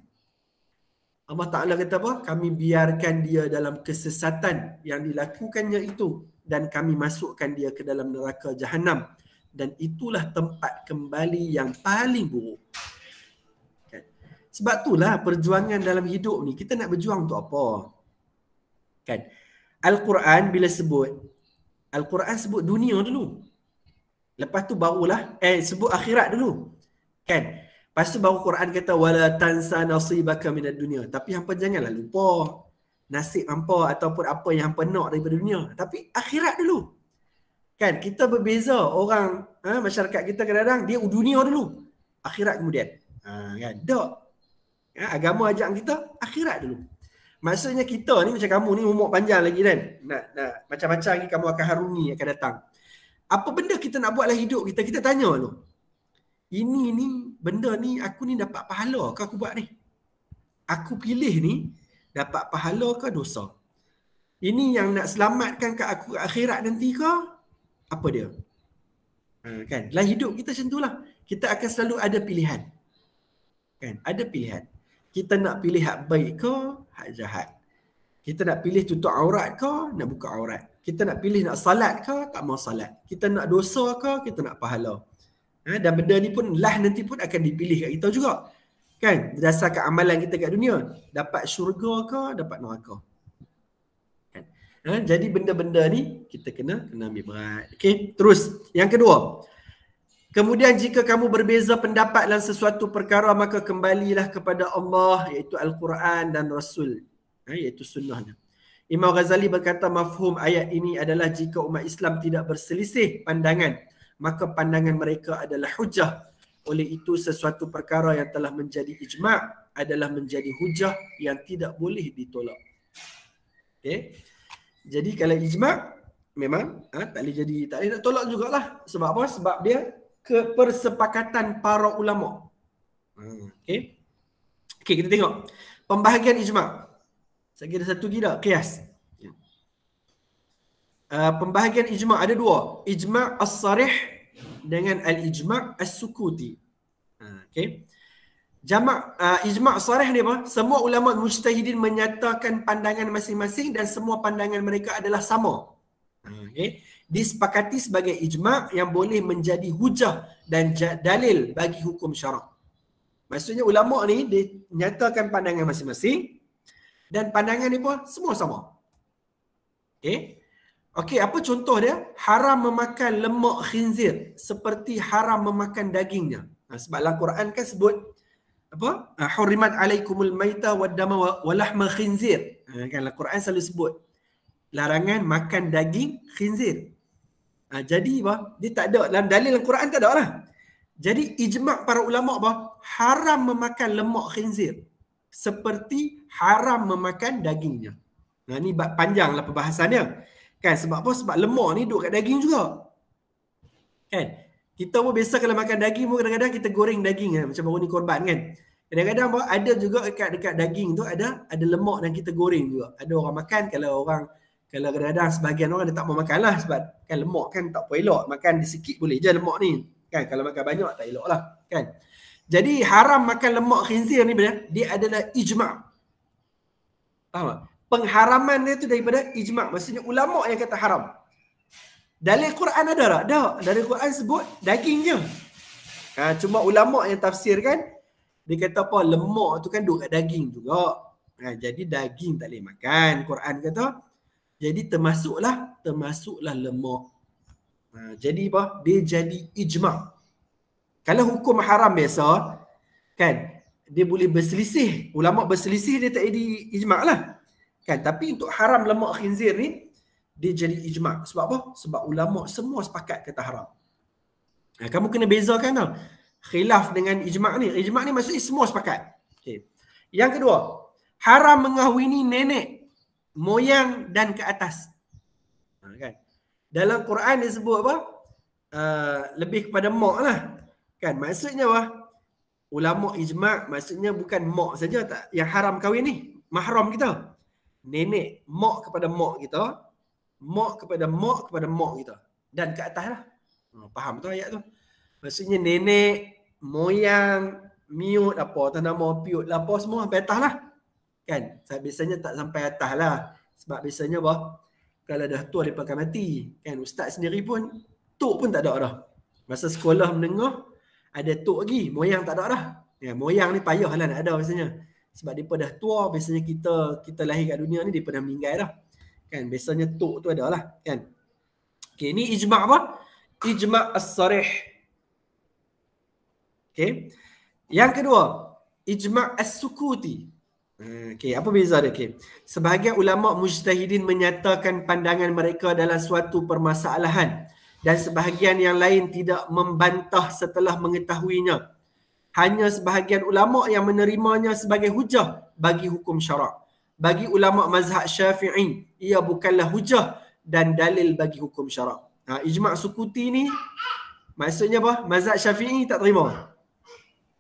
Allah Ta'ala kata apa? Kami biarkan dia dalam kesesatan yang dilakukannya itu dan kami masukkan dia ke dalam neraka Jahannam dan itulah tempat kembali yang paling buruk. Kan? Sebab itulah perjuangan dalam hidup ni, kita nak berjuang untuk apa? Kan? Al-Quran bila sebut, Al-Quran sebut dunia dulu. Lepas tu barulah sebut akhirat dulu. Kan? Lepas tu baru Quran kata wala tansa nasibaka minad dunya. Tapi hangpa janganlah lupa nasib hangpa ataupun apa yang hangpa nak daripada dunia. Tapi akhirat dulu. Kan? Kita berbeza orang masyarakat kita kadang-kadang dia dunia dulu, akhirat kemudian. Kan? Tak. Agama ajak kita akhirat dulu. Maksudnya kita ni macam kamu ni umur panjang lagi kan. Nak macam-macam lagi kamu akan harungi akan datang. Apa benda kita nak buat dalam hidup kita? Kita tanya dulu. Ini ni, benda ni, aku ni dapat pahala ke aku buat ni? Aku pilih ni, dapat pahala ke dosa? Ini yang nak selamatkan ke aku akhirat nanti ke? Apa dia? Kan? Dalam hidup kita macam itulah. Kita akan selalu ada pilihan. Kan? Ada pilihan. Kita nak pilih hak baik ke, hak jahat. Kita nak pilih tutup aurat ke, nak buka aurat. Kita nak pilih nak salat ke, tak mau salat. Kita nak dosa ke, kita nak pahala. Dan benda ni pun nanti pun akan dipilih kat kita juga. Kan? Berdasarkan amalan kita kat dunia. Dapat syurga ke, dapat neraka. Kan? Jadi benda-benda ni kita kena ambil berat. Okey, terus. Yang kedua. Kemudian jika kamu berbeza pendapat dalam sesuatu perkara, maka kembalilah kepada Allah, iaitu Al-Quran dan Rasul. Iaitu sunnahnya. Imam Ghazali berkata mafhum ayat ini adalah jika umat Islam tidak berselisih pandangan, maka pandangan mereka adalah hujah. Oleh itu sesuatu perkara yang telah menjadi ijma' adalah menjadi hujah yang tidak boleh ditolak. Okay? Jadi kalau ijma' memang tak boleh nak tolak jugalah. Sebab apa? Sebab dia kepersepakatan para ulama. Okay? Okay, kita tengok pembahagian ijma'. Saya kira satu gila qiyas. Pembahagian ijma' ada dua. Ijma' as-sarih dengan al-ijma' as-sukuti. Okay. Ijma' sarih ni apa? Semua ulama mujtahidin menyatakan pandangan masing-masing dan semua pandangan mereka adalah sama. Okay. Disepakati sebagai ijma' yang boleh menjadi hujah dan dalil bagi hukum syarak. Maksudnya ulama ni dia nyatakan pandangan masing-masing dan pandangan ni pun semua sama. Okey, apa contoh dia? Haram memakan lemak khinzir seperti haram memakan dagingnya. Sebab dalam Quran kan sebut apa? Hurrimat alaikumul maita wad dama wa lahma khinzir. Kan dalam Quran selalu sebut larangan makan daging khinzir. Jadi apa? Dia tak ada dalam dalil Al-Quran, tak ada lah. Jadi ijma' para ulama apa? Haram memakan lemak khinzir seperti haram memakan dagingnya. Ni panjanglah perbahasannya. Kan sebab apa? Sebab lemak ni duduk kat daging juga. Kan? Kita pun biasa kalau makan daging pun kadang-kadang kita goreng daging kan, macam baru ni korban kan. Kadang-kadang ada juga dekat daging tu ada lemak dan kita goreng juga. Ada orang makan, kalau kadang-kadang sebahagian orang dia tak mau makan lah sebab kan lemak kan tak apa elok. Makan sikit boleh je lemak ni. Kan kalau makan banyak tak elok lah. Kan. Jadi haram makan lemak khinzir ni dia adalah ijma'. Faham tak? Pengharaman dia tu daripada ijma'. Maksudnya ulama yang kata haram. Dalil Quran ada tak? Tak. Dalil Quran sebut daging je. Cuma ulama yang tafsirkan, dia kata apa? Lemak tu kan duduk kat daging juga. Jadi daging tak boleh makan. Quran kata. Jadi termasuklah lemak. Jadi apa? Dia jadi ijma'. Kalau hukum haram biasa, kan, dia boleh berselisih. Ulama berselisih dia tak jadi ijma' lah. Kan, tapi untuk haram lemak khinzir ni, dia jadi ijma'. Sebab apa? Sebab ulama semua sepakat kata haram. Kamu kena bezakan tau. Khilaf dengan ijma' ni. Ijma' ni maksudnya semua sepakat. Okay. Yang kedua, haram mengahwini nenek, moyang dan ke atas. Kan? Dalam Quran dia sebut apa? Lebih kepada mak lah. Kan? Maksudnya apa? Ulama ijma' maksudnya bukan mak saja tak yang haram kahwin ni. Mahram kita. Nenek, mak kepada mak kita. Mak kepada mak kepada mak kita. Dan ke atas lah. Faham tu ayat tu? Maksudnya nenek, moyang, miut apa, tanaman piut lah apa semua sampai atas lah. Kan? Biasanya tak sampai atas lah. Sebab biasanya apa? Kalau dah tua dia akan mati. Kan? Ustaz sendiri pun, tok pun tak ada dah. Masa sekolah menengah, ada tok lagi. Moyang tak ada dah. Ya, moyang ni payah lah nak ada biasanya. Sebab dia dah tua, biasanya kita lahir kat dunia ni, dia dah meninggal dah. Kan? Biasanya tok tu ada lah. Kan? Okay, ni ijma' apa? Ijma' as-sarih. Okay. Yang kedua, ijma' as-sukuti. Okay, apa beza dia? Okay. Sebahagian ulama' mujtahidin menyatakan pandangan mereka dalam suatu permasalahan dan sebahagian yang lain tidak membantah setelah mengetahuinya. Hanya sebahagian ulama' yang menerimanya sebagai hujah bagi hukum syarak. Bagi ulama' mazhab Syafi'i, ia bukanlah hujah dan dalil bagi hukum syarak. Ijma' sukuti ni maksudnya apa? Mazhab Syafi'i tak terima.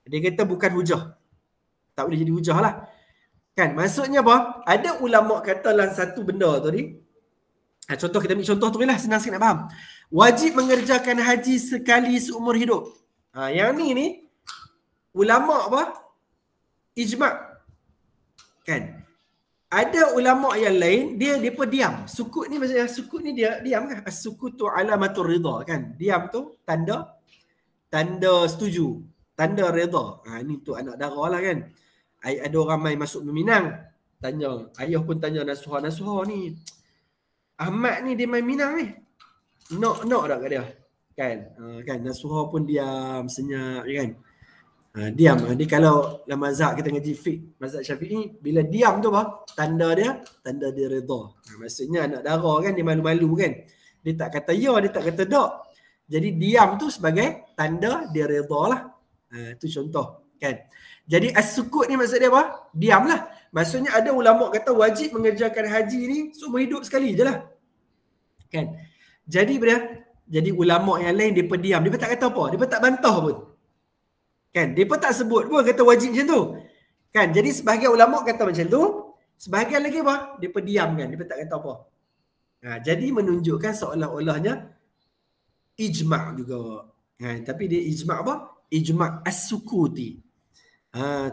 Dia kata bukan hujah. Tak boleh jadi hujah lah. Kan? Maksudnya apa? Ada ulama' kata dalam satu benda tu ni. Contoh, kita ambil contoh tu lah, senang sikit nak faham. Wajib mengerjakan haji sekali seumur hidup. Yang ni ulama' apa? Ijma'. Kan? Ada ulama' yang lain, dia pun diam. Sukut ni maksudnya, sukut ni dia diam kan? As-sukutu alamatur rida kan? Diam tu tanda setuju. Tanda reda. Ni tu anak dara lah kan. Ada orang main masuk Minang. Tanya. Ayah pun tanya Nasuha ni. Ahmad ni dia main Minang ni. Nak tak kat dia? Kan? Nasuha pun diam, senyap kan. Diam. Dia kalau dalam mazhab kita ngaji fiqh, mazhab Syafi'i, bila diam tu apa? Tanda dia reda. Maksudnya anak dara kan, dia malu-malu kan. Dia tak kata ya, dia tak kata tak. Jadi diam tu sebagai tanda dia reda lah. Itu contoh kan. Jadi as-sukut ni maksud dia apa? Diamlah. Maksudnya ada ulama kata wajib mengerjakan haji ni seumur hidup sekali je lah. Kan. Jadi ulama yang lain dia pendiam, dia pun tak kata apa, dia pun tak bantah pun. Kan, dia pun tak sebut pun kata wajib macam tu. Kan. Jadi sebahagian ulama kata macam tu, sebahagian lagi apa? Dia pendiam kan, dia pun tak kata apa. Jadi menunjukkan seolah-olahnya ijma' juga. Tapi dia ijma' apa? Ijma' as-sukuti.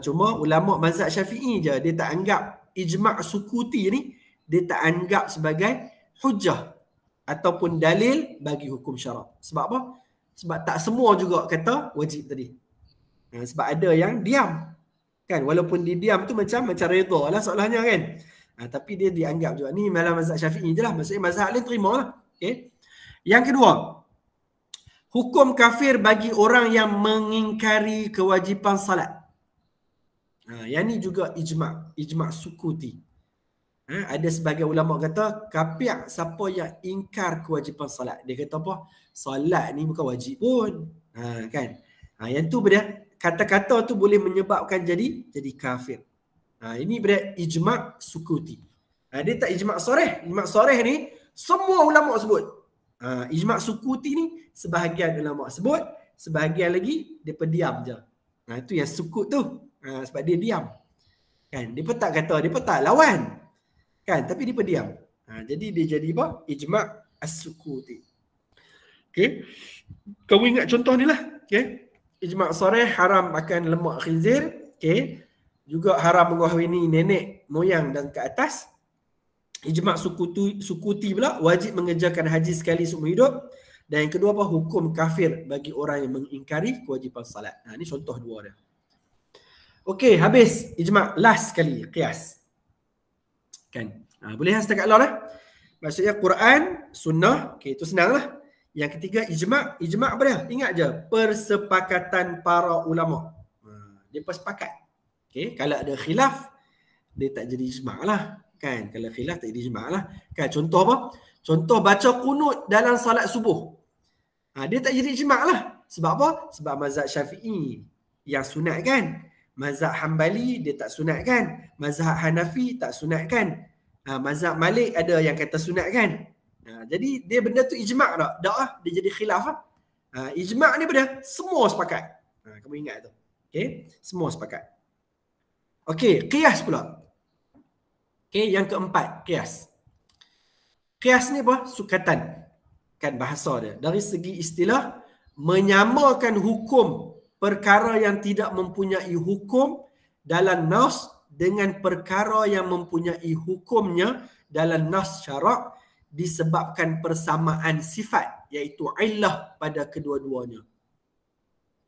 Cuma ulama mazhab Syafi'i je dia tak anggap ijma' sukuti ni, dia tak anggap sebagai hujah ataupun dalil bagi hukum syarak. Sebab apa? Sebab tak semua juga kata wajib tadi. Sebab ada yang diam. Kan, walaupun dia diam tu macam redha lah soalnya kan. Tapi dia dianggap juga ni malah mazhab Syafi'i je lah. Maksudnya mazhab lain terima lah. Okay. Yang kedua, hukum kafir bagi orang yang mengingkari kewajipan salat. Yang ni juga ijma' sukuti. Ada sebagai ulama kata kafir siapa yang ingkar kewajipan salat. Dia kata apa? Salat ni bukan wajib pun. Kan? Yang tu benda kata-kata tu boleh menyebabkan jadi kafir. Ini benda ijma' sukuti. Dia tak ijma' soreh. Ijma' soreh ni semua ulama sebut. Ijma' sukuti ni sebahagian ulama sebut, sebahagian lagi depa diam je. Itu yang sukut tu. Sebab dia diam. Kan, dia pun tak kata, dia pun tak lawan. Kan, tapi dia pun diam. Jadi dia jadi apa? Ijma' as-sukuti. Okey. Kamu ingat contoh ni lah. Okey. Ijma' sarih haram makan lemak khinzir. Okey. Juga haram mengahwini nenek moyang dan ke atas. Ijma' sukuti pula wajib mengerjakan haji sekali seumur hidup. Dan yang kedua apa? Hukum kafir bagi orang yang mengingkari kewajipan salat. Ini contoh dua dia. Okey, habis ijma'. Last sekali, qiyas. Kan? Boleh setakat Allah lah. Maksudnya Quran, sunnah, okey, itu senang lah. Yang ketiga ijma'. Ijma' apa dia? Ingat je, persepakatan para ulama. Dia persepakat. Okey, kalau ada khilaf, dia tak jadi ijma' lah. Kan, kalau khilaf tak jadi ijma' lah. Kan, contoh apa? Contoh baca kunut dalam salat subuh. Dia tak jadi ijma' lah. Sebab apa? Sebab mazhab Syafi'i yang sunat kan. Mazhab Hanbali dia tak sunat kan. Mazhab Hanafi tak sunat kan. Mazhab Malik ada yang kata sunat kan. Jadi dia benda tu ijma' tak? Tak lah. Dia jadi khilaf lah. Ijma' ni benda semua sepakat. Kamu ingat tu. Okay? Semua sepakat. Okay, qiyas pula. Okay, yang keempat, qiyas. Qiyas ni apa? Sukatan. Kan bahasa dia. Dari segi istilah, menyamakan hukum perkara yang tidak mempunyai hukum dalam nas dengan perkara yang mempunyai hukumnya dalam nas syarak disebabkan persamaan sifat, iaitu illah pada kedua-duanya.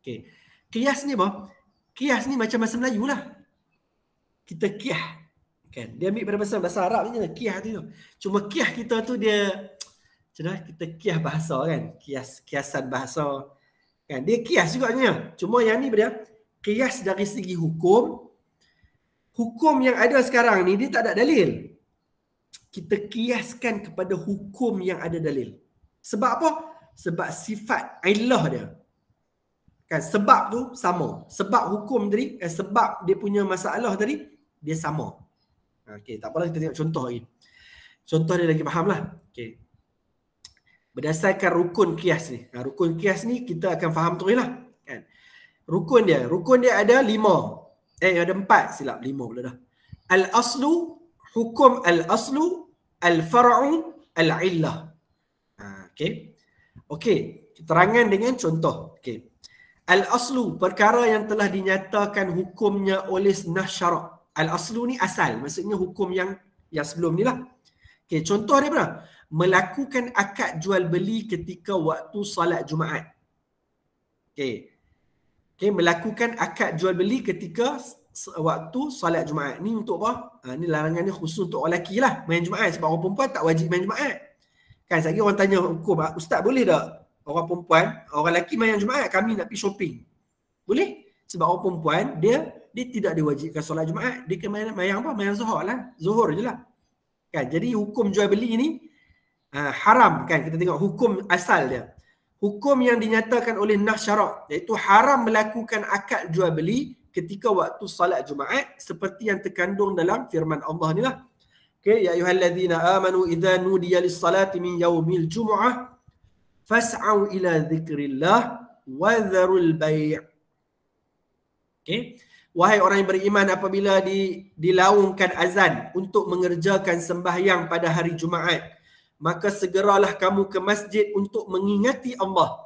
Okay. Qiyas ni apa? Qiyas ni macam bahasa Melayu lah. Kita qiyah. Kan? Dia ambil pada bahasa Arab je, qiyah tu. Cuma qiyah kita tu dia macam mana? Kita qiyah bahasa kan? Kiasan bahasa. Kan? Dia qiyas juga ni. Cuma yang ni dia qiyas dari segi hukum. Hukum yang ada sekarang ni dia tak ada dalil. Kita qiyaskan kepada hukum yang ada dalil. Sebab apa? Sebab sifat illah dia. Kan, sebab tu sama. Sebab hukum tadi, sebab dia punya masalah tadi, dia sama. Okey, tak apalah kita tengok contoh lagi. Contoh dia lagi faham lah. Okey. Berdasarkan rukun qiyas ni. Rukun qiyas ni kita akan faham terus lah. Kan? Rukun dia ada 5. Ada 4 silap. 5 pula dah. Al-aslu, hukum al-aslu, al-far'u, al-illah. Okey. Okey. Keterangan dengan contoh. Okey. Al-aslu, perkara yang telah dinyatakan hukumnya oleh nas syarak. Al-aslu ni asal. Maksudnya hukum yang sebelum ni lah. Okey. Contoh dia apa? Melakukan akad jual beli ketika waktu salat Jumaat. Okey. Okey, melakukan akad jual beli ketika waktu salat Jumaat. Ni untuk apa? Ni larangan ni khusus untuk orang lelaki lah main Jumaat, sebab orang perempuan tak wajib main Jumaat. Kan sekali orang tanya hukum, ustaz boleh tak orang perempuan, orang lelaki main Jumaat, kami nak pergi shopping? Boleh? Sebab orang perempuan dia tidak diwajibkan solat Jumaat, dia kena main apa? Main zuhur lah. Zuhur je lah. Kan, jadi hukum jual beli ni haram kan. Kita tengok hukum asal dia. Hukum yang dinyatakan oleh nas syarak, iaitu haram melakukan akad jual beli ketika waktu salat Jumaat, seperti yang terkandung dalam firman Allah ni lah. Okay, ya ayyuhallazina amanu idza nudiya lis-salati min yaumil jumu'ah fas'au ila dzikrillah wa dzarul bai'. Okay, wahai orang yang beriman, apabila dilaungkan azan untuk mengerjakan sembahyang pada hari Jumaat, maka segeralah kamu ke masjid untuk mengingati Allah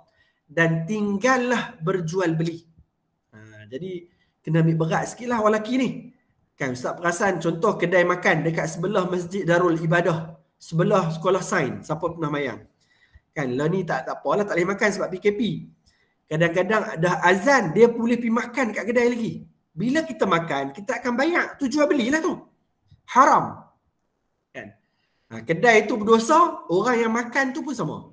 dan tinggallah berjual beli. Jadi kena ambil berat sikit lah orang lelaki ni. Kan Ustaz perasan contoh kedai makan dekat sebelah Masjid Darul Ibadah, sebelah sekolah sains, siapa pernah mayang? Kan lah ni tak apalah, tak boleh makan sebab PKP. Kadang-kadang dah azan, dia boleh pergi makan kat kedai lagi. Bila kita makan, kita akan bayar. Tu jual belilah tu. Haram. Kan? Kedai tu berdosa, orang yang makan tu pun sama.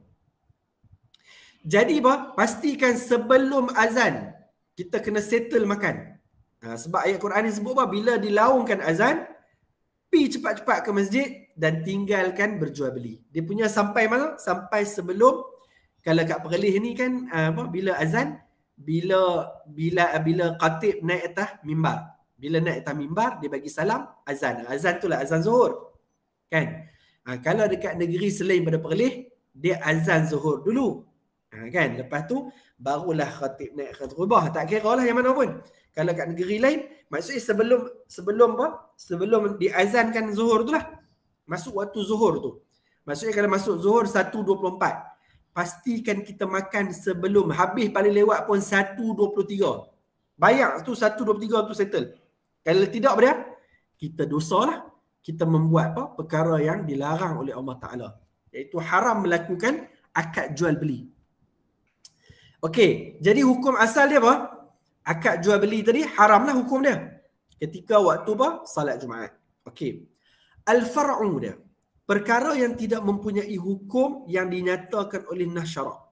Jadi pastikan sebelum azan, kita kena settle makan. Sebab ayat Quran ni sebut bila dilaungkan azan, pergi cepat-cepat ke masjid dan tinggalkan berjual beli. Dia punya sampai mana? Sampai sebelum, kalau kat Perlis ni kan bila azan, bila khatib naik atas mimbar. Bila naik atas mimbar, dia bagi salam, azan. Azan tu lah azan zuhur. Kan? Kalau dekat negeri selain pada Perlis, dia azan zuhur dulu. Kan? Lepas tu barulah khatib naik ke khutbah. Tak kira lah yang mana pun. Kalau kat negeri lain, maksudnya sebelum diazankan zuhur tu lah. Masuk waktu zuhur tu. Maksudnya kalau masuk zuhur 1.24. Pastikan kita makan sebelum. Habis paling lewat pun 1.23. Bayar tu 1.23 tu settle. Kalau tidak apa dia? Kita dosa lah. Kita membuat perkara yang dilarang oleh Allah Ta'ala. Iaitu haram melakukan akad jual beli. Okey, jadi hukum asal dia apa? Akad jual beli tadi haramlah hukum dia ketika waktu salat Jumaat. Okey. Al-far'u dia, perkara yang tidak mempunyai hukum yang dinyatakan oleh nas syarak.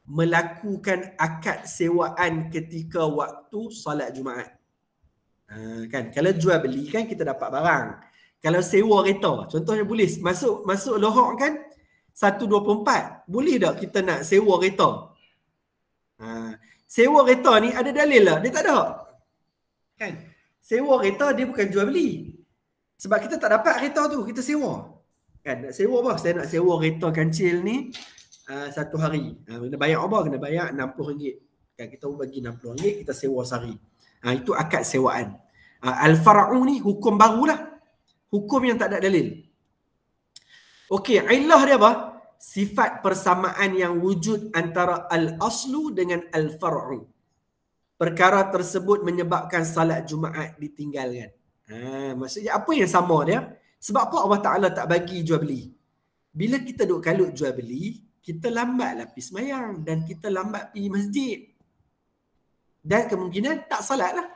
Melakukan akad sewaan ketika waktu salat Jumaat. Kan kalau jual beli kan kita dapat barang. Kalau sewa kereta, contohnya boleh masuk lohok kan 1.24. Boleh tak kita nak sewa kereta? Sewa kereta ni ada dalil lah? Dia tak ada. Kan? Sewa kereta dia bukan jual beli. Sebab kita tak dapat kereta tu, kita sewa. Kan? Nak sewa apa? Saya nak sewa kereta kancil ni satu hari. Kena bayar apa? Kena bayar RM60. Kan? Kita bagi RM60, kita sewa sehari. Itu akad sewaan. Al-far'u ni hukum barulah. Hukum yang tak ada dalil. Okey, illah dia apa? Sifat persamaan yang wujud antara al-aslu dengan al-far'u. Perkara tersebut menyebabkan salat Jumaat ditinggalkan. Maksudnya apa yang sama dia? Sebab apa Allah Ta'ala tak bagi jual beli? Bila kita duk kalut jual beli, kita lambatlah pergi semayang dan kita lambat pergi masjid. Dan kemungkinan tak salat lah.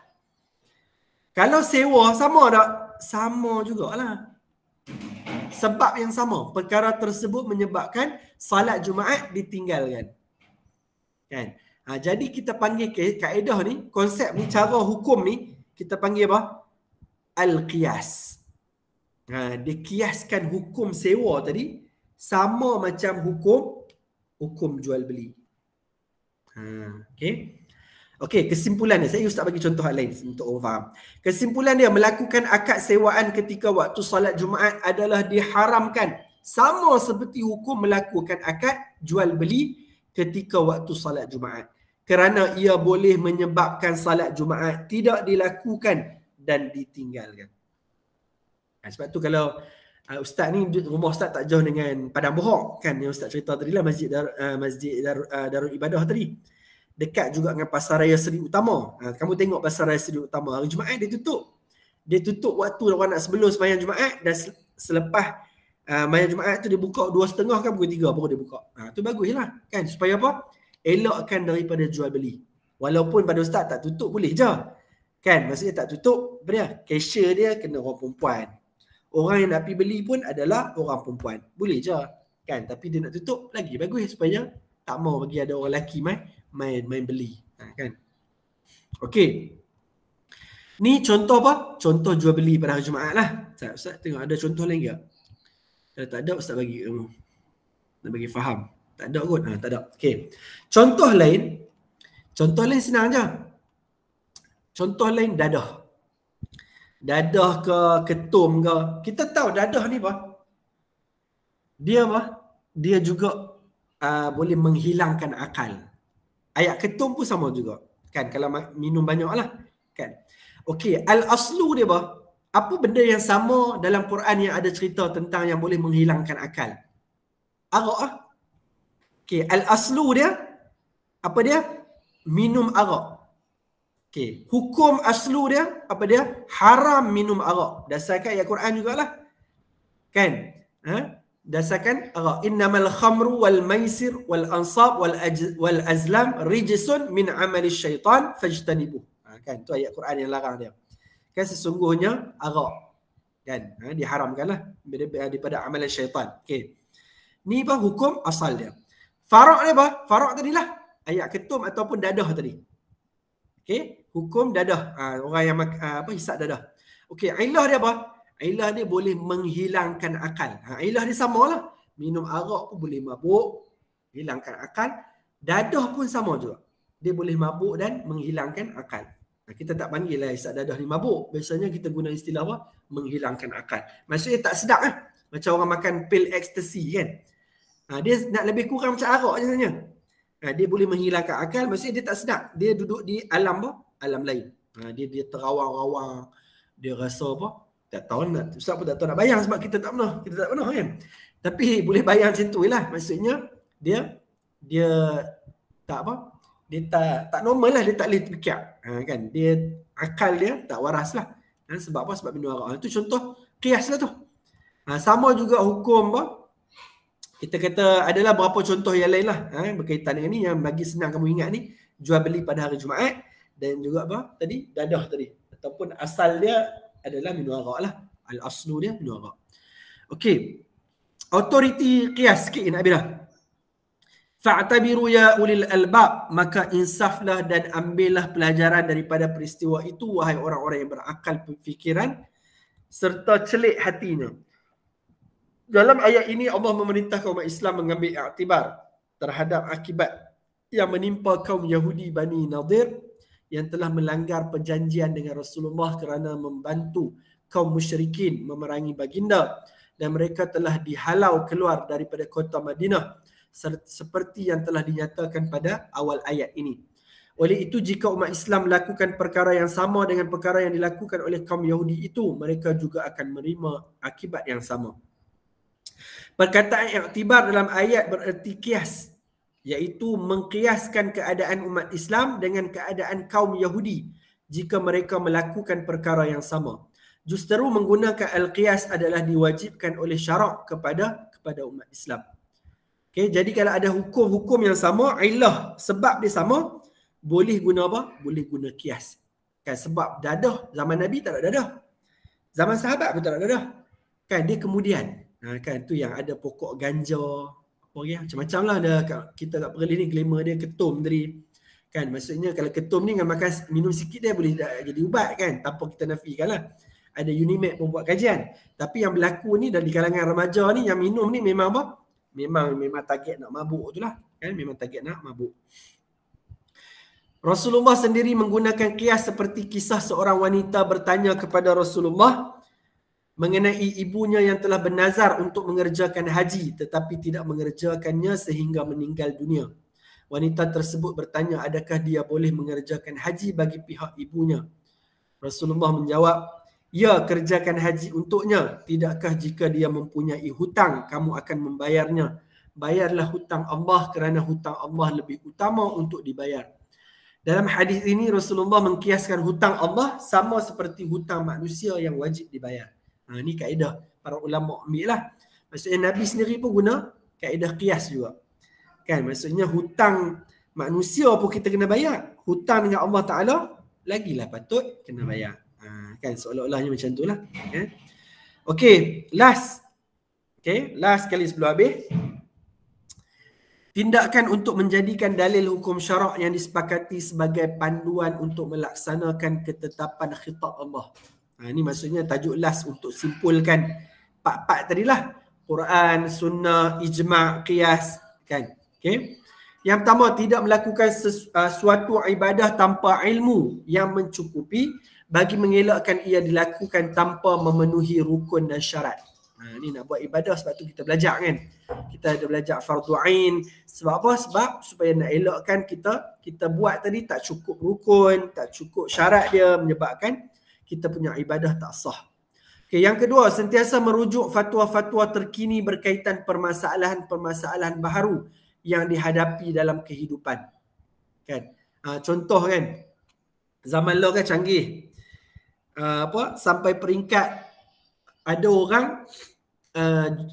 Kalau sewa sama tak? Sama jugalah. Sebab yang sama, perkara tersebut menyebabkan salat Jumaat ditinggalkan. Kan? Jadi kita panggil kaedah ni, konsep ni, cara hukum ni, kita panggil apa? Al-qiyas. Dikiaskan hukum sewa tadi sama macam hukum jual beli. Okey. Okey, kesimpulan dia. Saya Ustaz bagi contoh hal lain untuk orang faham. Kesimpulan dia, melakukan akad sewaan ketika waktu salat Jumaat adalah diharamkan. Sama seperti hukum melakukan akad jual beli ketika waktu salat Jumaat. Kerana ia boleh menyebabkan salat Jumaat tidak dilakukan dan ditinggalkan. Sebab tu kalau Ustaz ni, rumah Ustaz tak jauh dengan Padang Bohok. Kan yang Ustaz cerita tadi lah, Masjid Darul Ibadah tadi. Dekat juga dengan Pasar Raya Seri Utama. Kamu tengok Pasar Raya Seri Utama, hari Jumaat dia tutup. Dia tutup waktu orang nak sebelum sembahyang Jumaat dan selepas sembahyang Jumaat tu dia buka 2.30 kan, pukul 3 baru dia buka. Tu baguslah kan, supaya apa? Elakkan daripada jual beli. Walaupun pada Ustaz tak tutup boleh je. Kan, maksudnya tak tutup, apa dia? Cashier dia kena orang perempuan. Orang yang nak pergi beli pun adalah orang perempuan. Boleh je. Kan, tapi dia nak tutup lagi bagus supaya tak mau bagi ada orang lelaki main beli. Kan? Okey. Ni contoh apa? Contoh jual beli pada hari Jumaat lah. Ustaz tengok ada contoh lain ke? Kalau tak ada, Ustaz bagi nak bagi faham. Tak ada kot. Tak ada. Okey. Contoh lain senang je. Contoh lain dadah. Dadah ke ketum ke. Kita tahu dadah ni apa? Dia apa? Dia juga boleh menghilangkan akal. Ayat ketum pun sama juga. Kan, kalau minum banyak lah. Kan. Okey, al-aslu dia apa? Apa benda yang sama dalam Quran yang ada cerita tentang yang boleh menghilangkan akal? Arak lah. Okey, al-aslu dia, apa dia? Minum arak. Okey, hukum aslu dia apa dia? Haram minum arak. Dasarkan ayat Quran jugalah. Kan? Dasarkan arak. Innamal khamru wal maisir wal ansab wal azlam rijsun min amali syaitan fajtanibuh. Kan? Tu ayat Quran yang larang dia. Kan sesungguhnya arak. Kan? Diharamkanlah daripada amalan syaitan. Okey. Ni apa hukum asal dia. Farak dia apa? Farak tadilah ayat ketum ataupun dadah tadi. Okey, hukum dadah. Orang yang hisap dadah. Okey, ilah dia apa? Ilah dia boleh menghilangkan akal. Ilah dia samalah. Minum arak pun boleh mabuk, hilangkan akal. Dadah pun sama juga. Dia boleh mabuk dan menghilangkan akal. Kita tak panggil lah hisap dadah ni mabuk. Biasanya kita guna istilah apa? Menghilangkan akal. Maksudnya tak sedap kan? Macam orang makan pil ecstasy kan? Dia nak lebih kurang macam arak je sebenarnya. Dia boleh menghilangkan akal, maksudnya dia tak sedap. Dia duduk di alam apa? Alam lain. Dia terawang-rawang. Dia rasa apa? Tak tahu nak. Ustaz pun tak tahu nak bayang sebab kita tak pernah kan. Tapi boleh bayang macam tu lah. Maksudnya dia tak apa? Dia tak normal lah, dia tak boleh fikir. Kan? Dia akal dia tak waras lah. Sebab apa? Sebab minum arak. Itu contoh kias lah tu. Sama juga hukum apa? Kita kata adalah berapa contoh yang lain lah berkaitan dengan ni yang bagi senang kamu ingat ni. Jual beli pada hari Jumaat dan juga apa tadi? Dadah tadi. Ataupun asal dia adalah minum arak lah. Al-aslu dia minum arak. Okey. Autoriti qiyas sikit nak bila. Fa'tabiru ya ulil albab, maka insaflah dan ambillah pelajaran daripada peristiwa itu wahai orang-orang yang berakal fikiran serta celik hatinya. Dalam ayat ini Allah memerintahkan umat Islam mengambil iktibar terhadap akibat yang menimpa kaum Yahudi Bani Nadir yang telah melanggar perjanjian dengan Rasulullah kerana membantu kaum musyrikin memerangi baginda dan mereka telah dihalau keluar daripada kota Madinah seperti yang telah dinyatakan pada awal ayat ini. Oleh itu jika umat Islam melakukan perkara yang sama dengan perkara yang dilakukan oleh kaum Yahudi itu, mereka juga akan menerima akibat yang sama. Perkataan iktibar dalam ayat bererti kias, iaitu mengkiaskan keadaan umat Islam dengan keadaan kaum Yahudi jika mereka melakukan perkara yang sama. Justeru menggunakan al-qiyas adalah diwajibkan oleh syarak kepada umat Islam. Okay, jadi kalau ada hukum-hukum yang sama, ilah sebab dia sama, boleh guna apa? Boleh guna kias. Kan sebab dadah zaman Nabi tak ada dadah. Zaman sahabat pun tak ada dadah. Kan dia kemudian. Kan tu yang ada pokok ganja apa ya, macam-macam lah ada kita kat Perlis ni glamour dia ketum tadi. Kan maksudnya kalau ketum ni dengan makan minum sikit dia boleh jadi ubat kan, tanpa kita nafikan lah. Ada Unimed pun buat kajian. Tapi yang berlaku ni dari kalangan remaja ni yang minum ni memang apa? Memang target nak mabuk tu lah. Kan memang target nak mabuk. Rasulullah sendiri menggunakan kias seperti kisah seorang wanita bertanya kepada Rasulullah mengenai ibunya yang telah bernazar untuk mengerjakan haji tetapi tidak mengerjakannya sehingga meninggal dunia. Wanita tersebut bertanya adakah dia boleh mengerjakan haji bagi pihak ibunya. Rasulullah menjawab, ya, kerjakan haji untuknya. Tidakkah jika dia mempunyai hutang kamu akan membayarnya? Bayarlah hutang Allah kerana hutang Allah lebih utama untuk dibayar. Dalam hadis ini Rasulullah mengkiaskan hutang Allah sama seperti hutang manusia yang wajib dibayar. Ini kaedah para ulama ambil lah. Maksudnya Nabi sendiri pun guna kaedah qiyas juga. Kan maksudnya hutang manusia pun kita kena bayar. Hutang dengan Allah Ta'ala lagilah patut kena bayar. Kan seolah-olahnya macam tu lah. Okay, last kali sebelum habis. Tindakan untuk menjadikan dalil hukum syarak yang disepakati sebagai panduan untuk melaksanakan ketetapan khitab Allah. Ini maksudnya tajuk last untuk simpulkan part-part tadilah. Quran, sunnah, ijma', qiyas. Kan? Okay. Yang pertama, tidak melakukan suatu ibadah tanpa ilmu yang mencukupi bagi mengelakkan ia dilakukan tanpa memenuhi rukun dan syarat. Ini nak buat ibadah sebab tu kita belajar kan. Kita ada belajar fardu ain. Sebab apa? Sebab supaya nak elakkan kita buat tadi tak cukup rukun, tak cukup syarat dia menyebabkan kita punya ibadah tak sah. Okay, yang kedua, sentiasa merujuk fatwa-fatwa terkini berkaitan permasalahan-permasalahan baharu yang dihadapi dalam kehidupan. Kan? Contoh kan, Zaman law kan canggih. Sampai peringkat ada orang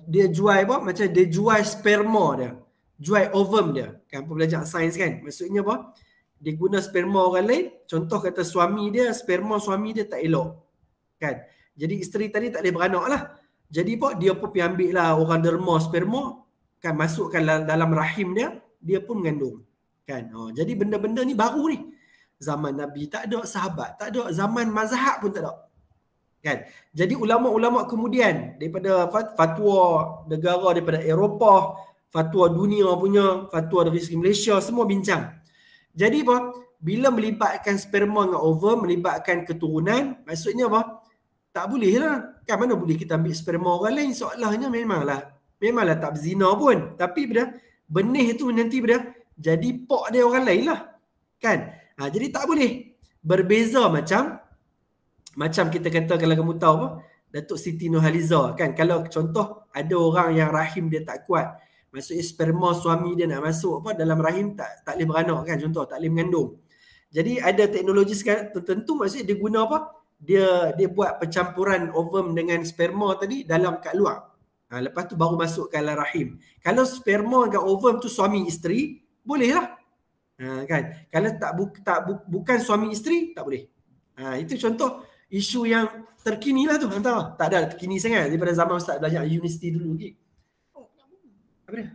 dia jual macam dia jual sperma dia, jual ovum dia. Kan belajar sains kan. Maksudnya dia guna sperma orang lain. Contoh kata suami dia, sperma suami dia tak elok. Kan. Jadi isteri tadi tak boleh beranak lah. Jadi dia pun pergi ambil lah orang derma sperma, kan masukkan dalam rahim dia pun mengandung. Kan. Jadi benda-benda ni baru ni. Zaman Nabi tak ada, sahabat tak ada, zaman mazhab pun tak ada. Kan? Jadi ulama-ulama kemudian daripada fatwa negara daripada Eropah, fatwa dunia punya, fatwa dari segi Malaysia, semua bincang. Jadi bila melibatkan sperma dengan ovum, melibatkan keturunan, maksudnya tak boleh lah. Kan mana boleh kita ambil sperma orang lain, seolahnya memanglah tak berzina pun. Tapi benih tu nanti jadi pok dia orang lain lah. Kan? Jadi tak boleh. Berbeza macam kita kata, kalau kamu tahu Datuk Siti Nurhaliza kan, kalau contoh ada orang yang rahim dia tak kuat, maksudnya sperma suami dia nak masuk dalam rahim tak boleh beranak kan, contoh tak boleh mengandung. Jadi ada teknologi sekarang tertentu, maksudnya dia guna dia buat percampuran ovum dengan sperma tadi dalam kat luar. Lepas tu baru masuk ke dalam rahim. Kalau sperma dengan ovum tu suami isteri, boleh lah. Kan? Kalau bukan suami isteri, tak boleh. Itu contoh isu yang terkini lah tu. Entah, tak ada terkini sangat daripada zaman Ustaz belajar universiti dulu lagi. Apa dia?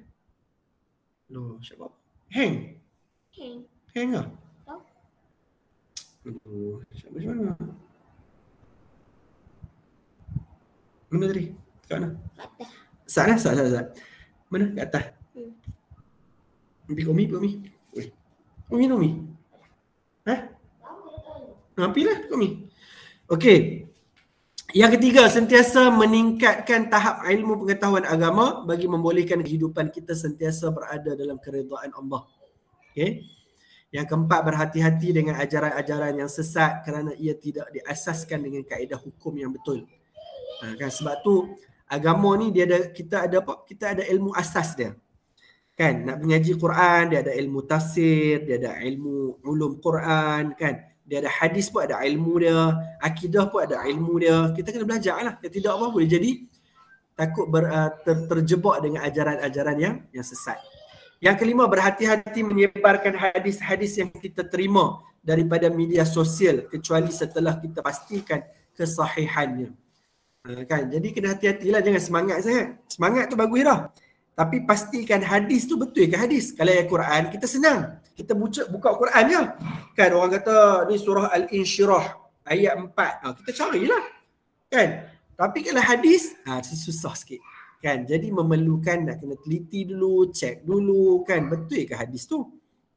Loh, siapa? Hang lah? Aduh, siapa macam mana? Mana tadi? Kat mana? Kat atas. Sat. Mana? Kat atas. Umi. Umi. Nampilah Umi. Okey. Yang ketiga, sentiasa meningkatkan tahap ilmu pengetahuan agama bagi membolehkan kehidupan kita sentiasa berada dalam keredaan Allah. Okey. Yang keempat, berhati-hati dengan ajaran-ajaran yang sesat kerana ia tidak diasaskan dengan kaedah hukum yang betul. Kan, sebab tu agama ni kita ada ilmu asas dia. Kan, nak mengaji Quran, dia ada ilmu tafsir, dia ada ilmu ulum Quran, kan. Dia ada hadis pun ada ilmu dia, akidah pun ada ilmu dia. Kita kena belajar lah. Dia tidak boleh jadi takut terjebak dengan ajaran-ajaran yang sesat. Yang kelima, berhati-hati menyebarkan hadis-hadis yang kita terima daripada media sosial kecuali setelah kita pastikan kesahihannya. Kan? Jadi kena hati-hatilah, jangan semangat sangat. Semangat tu bagus dah. Tapi pastikan hadis tu betul ke hadis. Kalau yang Quran, kita senang. Kita buka Quran je. Kan orang kata ni surah Al-Insyirah ayat 4. Kita carilah. Kan? Tapi kalau hadis, susah sikit. Kan? Jadi memerlukan nak kena teliti dulu, cek dulu. Kan? Betul ke hadis tu?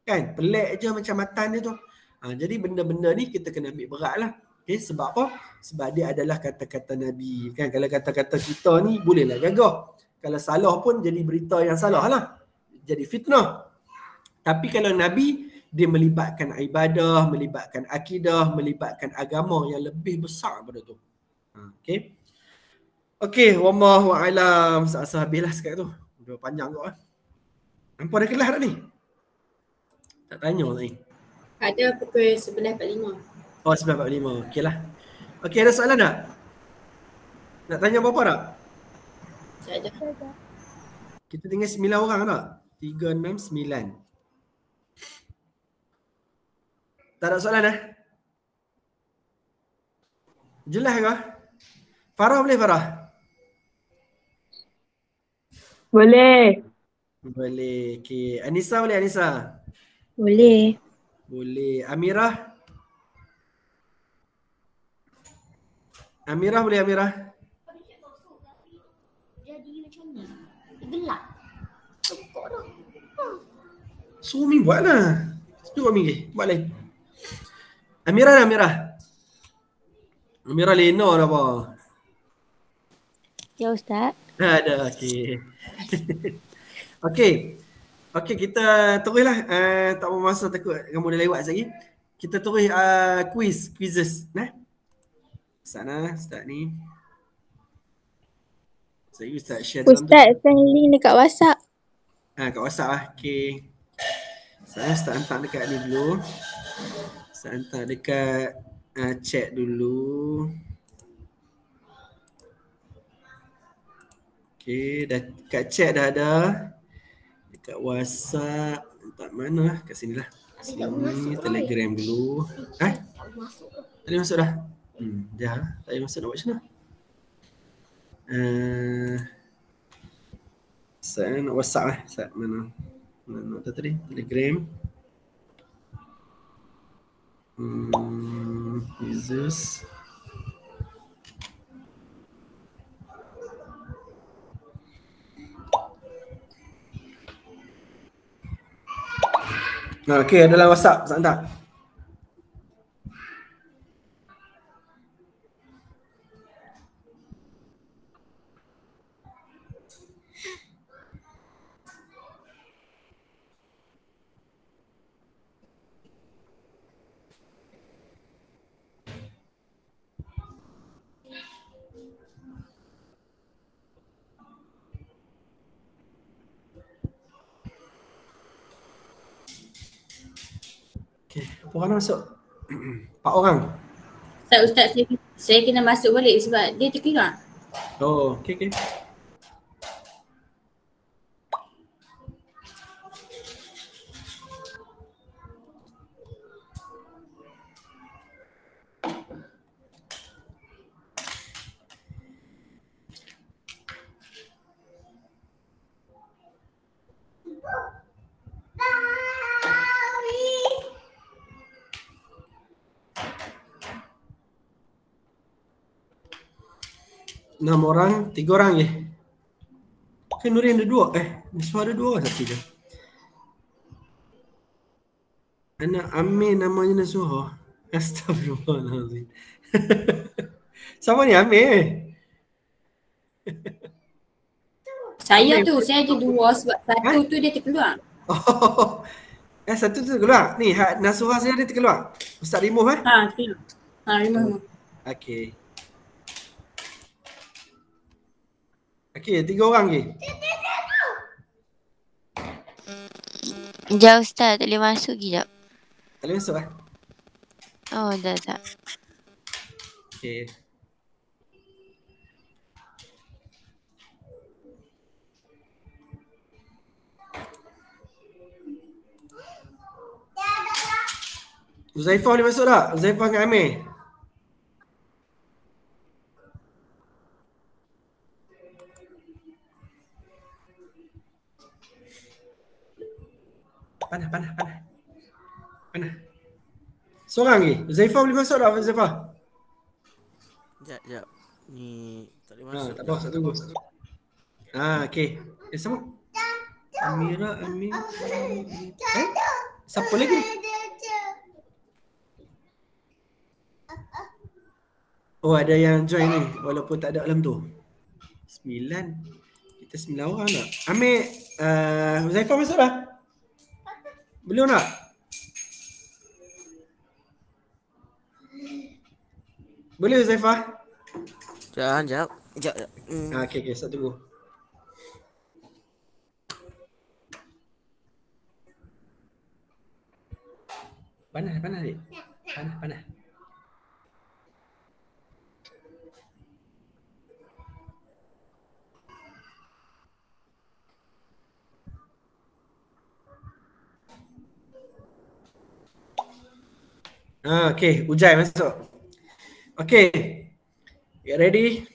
Kan? Pelik je macam matan dia tu. Jadi benda-benda ni kita kena ambil berat lah. Okay? Sebab apa? Sebab dia adalah kata-kata Nabi. Kan? Kalau kata-kata kita ni bolehlah gagah. Kalau salah pun jadi berita yang salah lah. Jadi fitnah. Tapi kalau Nabi, dia melibatkan ibadah, melibatkan akidah, melibatkan agama yang lebih besar daripada tu. Okay. Okay, wallahu a'lam. Asa habislah sekarang tu. Dah panjang kau lah. Nampak ada kelas tak ni? Tak tanya tadi. Ada pukul 11.45. Oh, 11.45. Okey lah. Okey, ada soalan tak? Nak tanya apa-apa tak? Saja. Kita tinggal 9 orang tak? 3, 6, 9. Tak ada soalan dah? Jelas ke? Farah boleh Farah? Boleh. Boleh. Okey. Anissa boleh Anissa? Boleh. Boleh. Amirah? Amirah boleh Amirah? Jadi macam ni. Gelap. Suruh Umi buat lah. Suruh Umi buat lain. Amirah dah Amirah? Amirah lena dah apa? Ya Ustaz. Ada, okey. Okey, kita teruslah. Tak apa masa takut kamu dah lewat lagi. Kita terus quizzes. Sana, Ustaz ni. Ustaz share dalam Ustaz send link dekat WhatsApp. kat WhatsApp lah. Okey. Saya Ustaz hantar dekat ni dulu. Saya hantar dekat chat dulu. Okey, dah kat chat dah ada. Dekat WhatsApp. Hantar mana? Kat sini lah. Sini, Telegram dulu. Tadi masuk dah? Dah. Tadi masuk nak buat macam mana? Saya nak WhatsApp mana? Mana tadi? Telegram. Users. Okey, dalam WhatsApp saya hantar. Okey, berapa orang masuk? 4 orang. Ustaz, saya kena masuk balik sebab dia terkeluar. Oh, okey. Enam orang, 3 orang je. Kan Nurin ada 2. Nasuha ada 2 orang, satu je. Anak Amin namanya Nasuha. Astagfirullahaladzim. Siapa ni Amin? Saya ada 2 sebab satu tu dia terkeluar. Oh. Satu tu terkeluar. Ni Nasuha saya dia terkeluar. Ustaz remove Terkeluar. Remove. Okey. Okey, 3 orang lagi. Sekejap Ustaz, tak boleh masuk sekejap. Tak boleh masuk Oh, dah tak. Okey. Uzaifah boleh masuk tak? Uzaifah dengan Amir. Panas. Seorang lagi. Uzaifah boleh masuk tak Uzaifah? Sekejap. Ni tak boleh masuk. Tak apa, saya tunggu. Okey. Sama. Amira, Amir. Siapa lagi? Oh, ada yang join ni walaupun tak ada dalam tu. 9. Kita 9 orang tak? Amir, Uzaifah masuk dah? Belum tak? Boleh Uzaifah? Sekejap. Okey, saya tunggu. Panas dik. Panas. Okey, Ujai masuk. Okey. Get ready.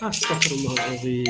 Astaghfirullahalazim.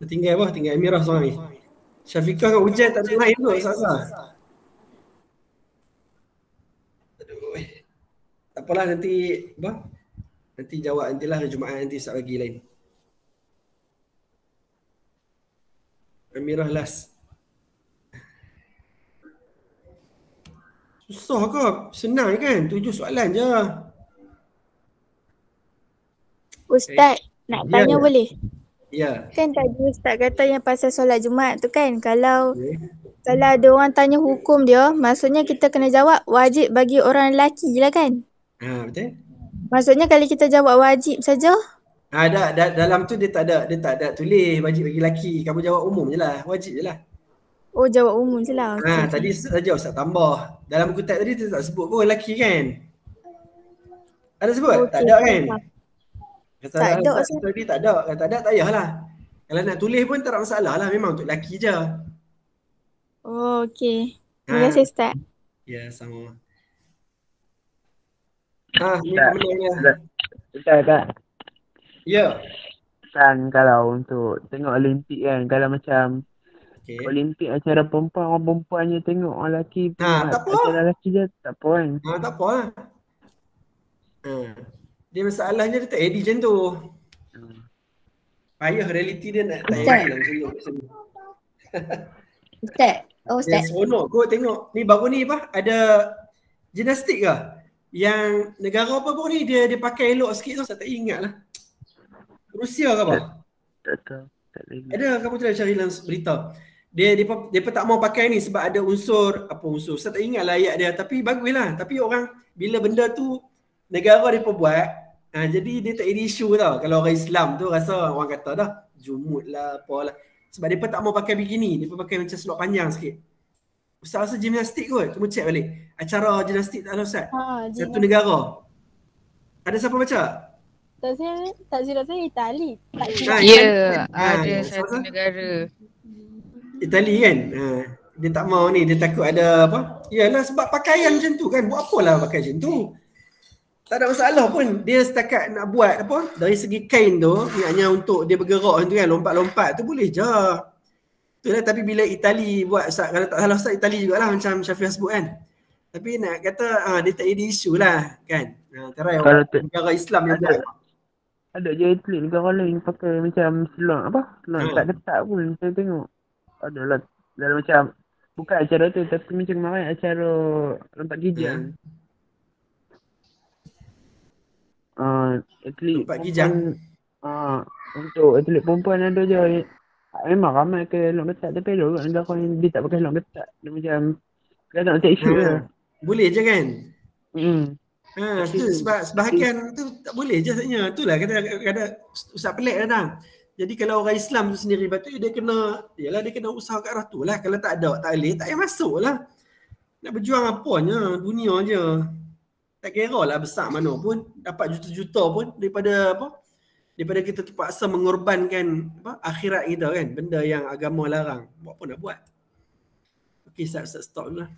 Tinggal apa? Tinggal Amirah seorang ni. Syafiqah dengan Ujan tak ada lain tu, Sasa. Aduh. Tak apalah nanti apa? Nanti jawab nantilah Jumaat nanti Ustaz bagi lain. Amirah last. Susah ke? Senang kan? 7 soalan je. Ustaz, nak Ya, tanya ya. boleh? Ya. Kan tadi Ustaz kata yang pasal solat Jumaat tu kan, kalau ada orang tanya hukum dia, maksudnya kita kena jawab wajib bagi orang lelaki lah kan? Betul. Maksudnya kalau kita jawab wajib saja, Dalam tu dia tak ada tulis wajib bagi lelaki. Kamu jawab umum je lah. Wajib je lah. oh jawab umum je lah. Okay. Tadi saja Ustaz tambah. Dalam buku teks tadi dia tak sebut pun lelaki kan? Ada sebut? Tak ada kan? Kata Tak ada, Ustaz tadi tak ada. Kalau tak ada tak payahlah. Kalau nak tulis pun tak ada masalah lah. Memang untuk lelaki je. Oh okey. Terima kasih Ustaz. Ya, sama. Ni pemenangnya. Ustaz tak? Ya. Kan kalau untuk tengok Olimpik kan, kalau macam Olimpik acara perempuan, orang perempuan je tengok, orang lelaki tak apa. acara lelaki je tak apa kan. Tak apa lah. Dia masalahnya dia tak edit macam tu. Payah realiti dia nak tak edit lah macam tu. Ustaz. Oh Ustaz. Yang seronok kot tengok. Ni baru ni apa? Ada gimnastik ke? Yang negara apa pun ni dia pakai elok sikit tu. Saya tak ingat lah. Rusia ke apa? Tak tahu. Ada kamu tu dah cari dalam berita. Dia tak mau pakai ni sebab ada unsur saya tak ingat lah ayat dia, tapi baguslah. Tapi orang bila benda tu negara dia buat, jadi dia tak ada isu tau. Kalau orang Islam tu rasa orang kata dah jumut lah apalah. Sebab dia tak mau pakai bikini, dia pakai macam seluar panjang sikit. Ustaz rasa gimnastik kot. Kamu check balik. Acara gimnastik tak ada Ustaz? Satu negara. Ada siapa baca? Tak silap saya Itali. Ya, ada satu negara. Itali kan? Dia tak mau ni, dia takut ada apa? Yalah sebab pakaian macam tu kan. Buat apalah pakai macam tu? Tak ada masalah pun. Dia setakat nak buat apa? Dari segi kain tu, hanya untuk dia bergerak macam tu kan, lompat-lompat tu boleh je. Itulah, tapi bila Itali buat, kalau tak salah Ustaz Itali jugalah macam Syafiq sebut kan. Tapi nak kata dia tak ada isu lah kan. Terai orang negara Islam yang buat. Ada je atlet negara lain pakai macam seluar seluar tak ketat pun saya tengok. Adalah dalam macam bukan acara tu tapi macam kemarin acara lompat gijang. Atlet lompat gijang. Untuk atlet perempuan ada je. Memang ramai ke long ketat tapi ada orang negara yang dia tak pakai long ketat. Dia macam kadang tak isu lah. Boleh je kan? Tu sebab sebahagian tu tak boleh je sebenarnya. Itulah kata Ustaz pelik kadang. Jadi kalau orang Islam tu sendiri patut dia kena usaha kat arah tu lah. Kalau tak ada, tak boleh, tak payah masuk lah. Nak berjuang apanya, dunia je. Tak kira lah besar mana pun, dapat juta-juta pun daripada kita terpaksa mengorbankan akhirat kita kan. Benda yang agama larang. Buat apa nak buat? Okey, Ustaz stop dulu lah.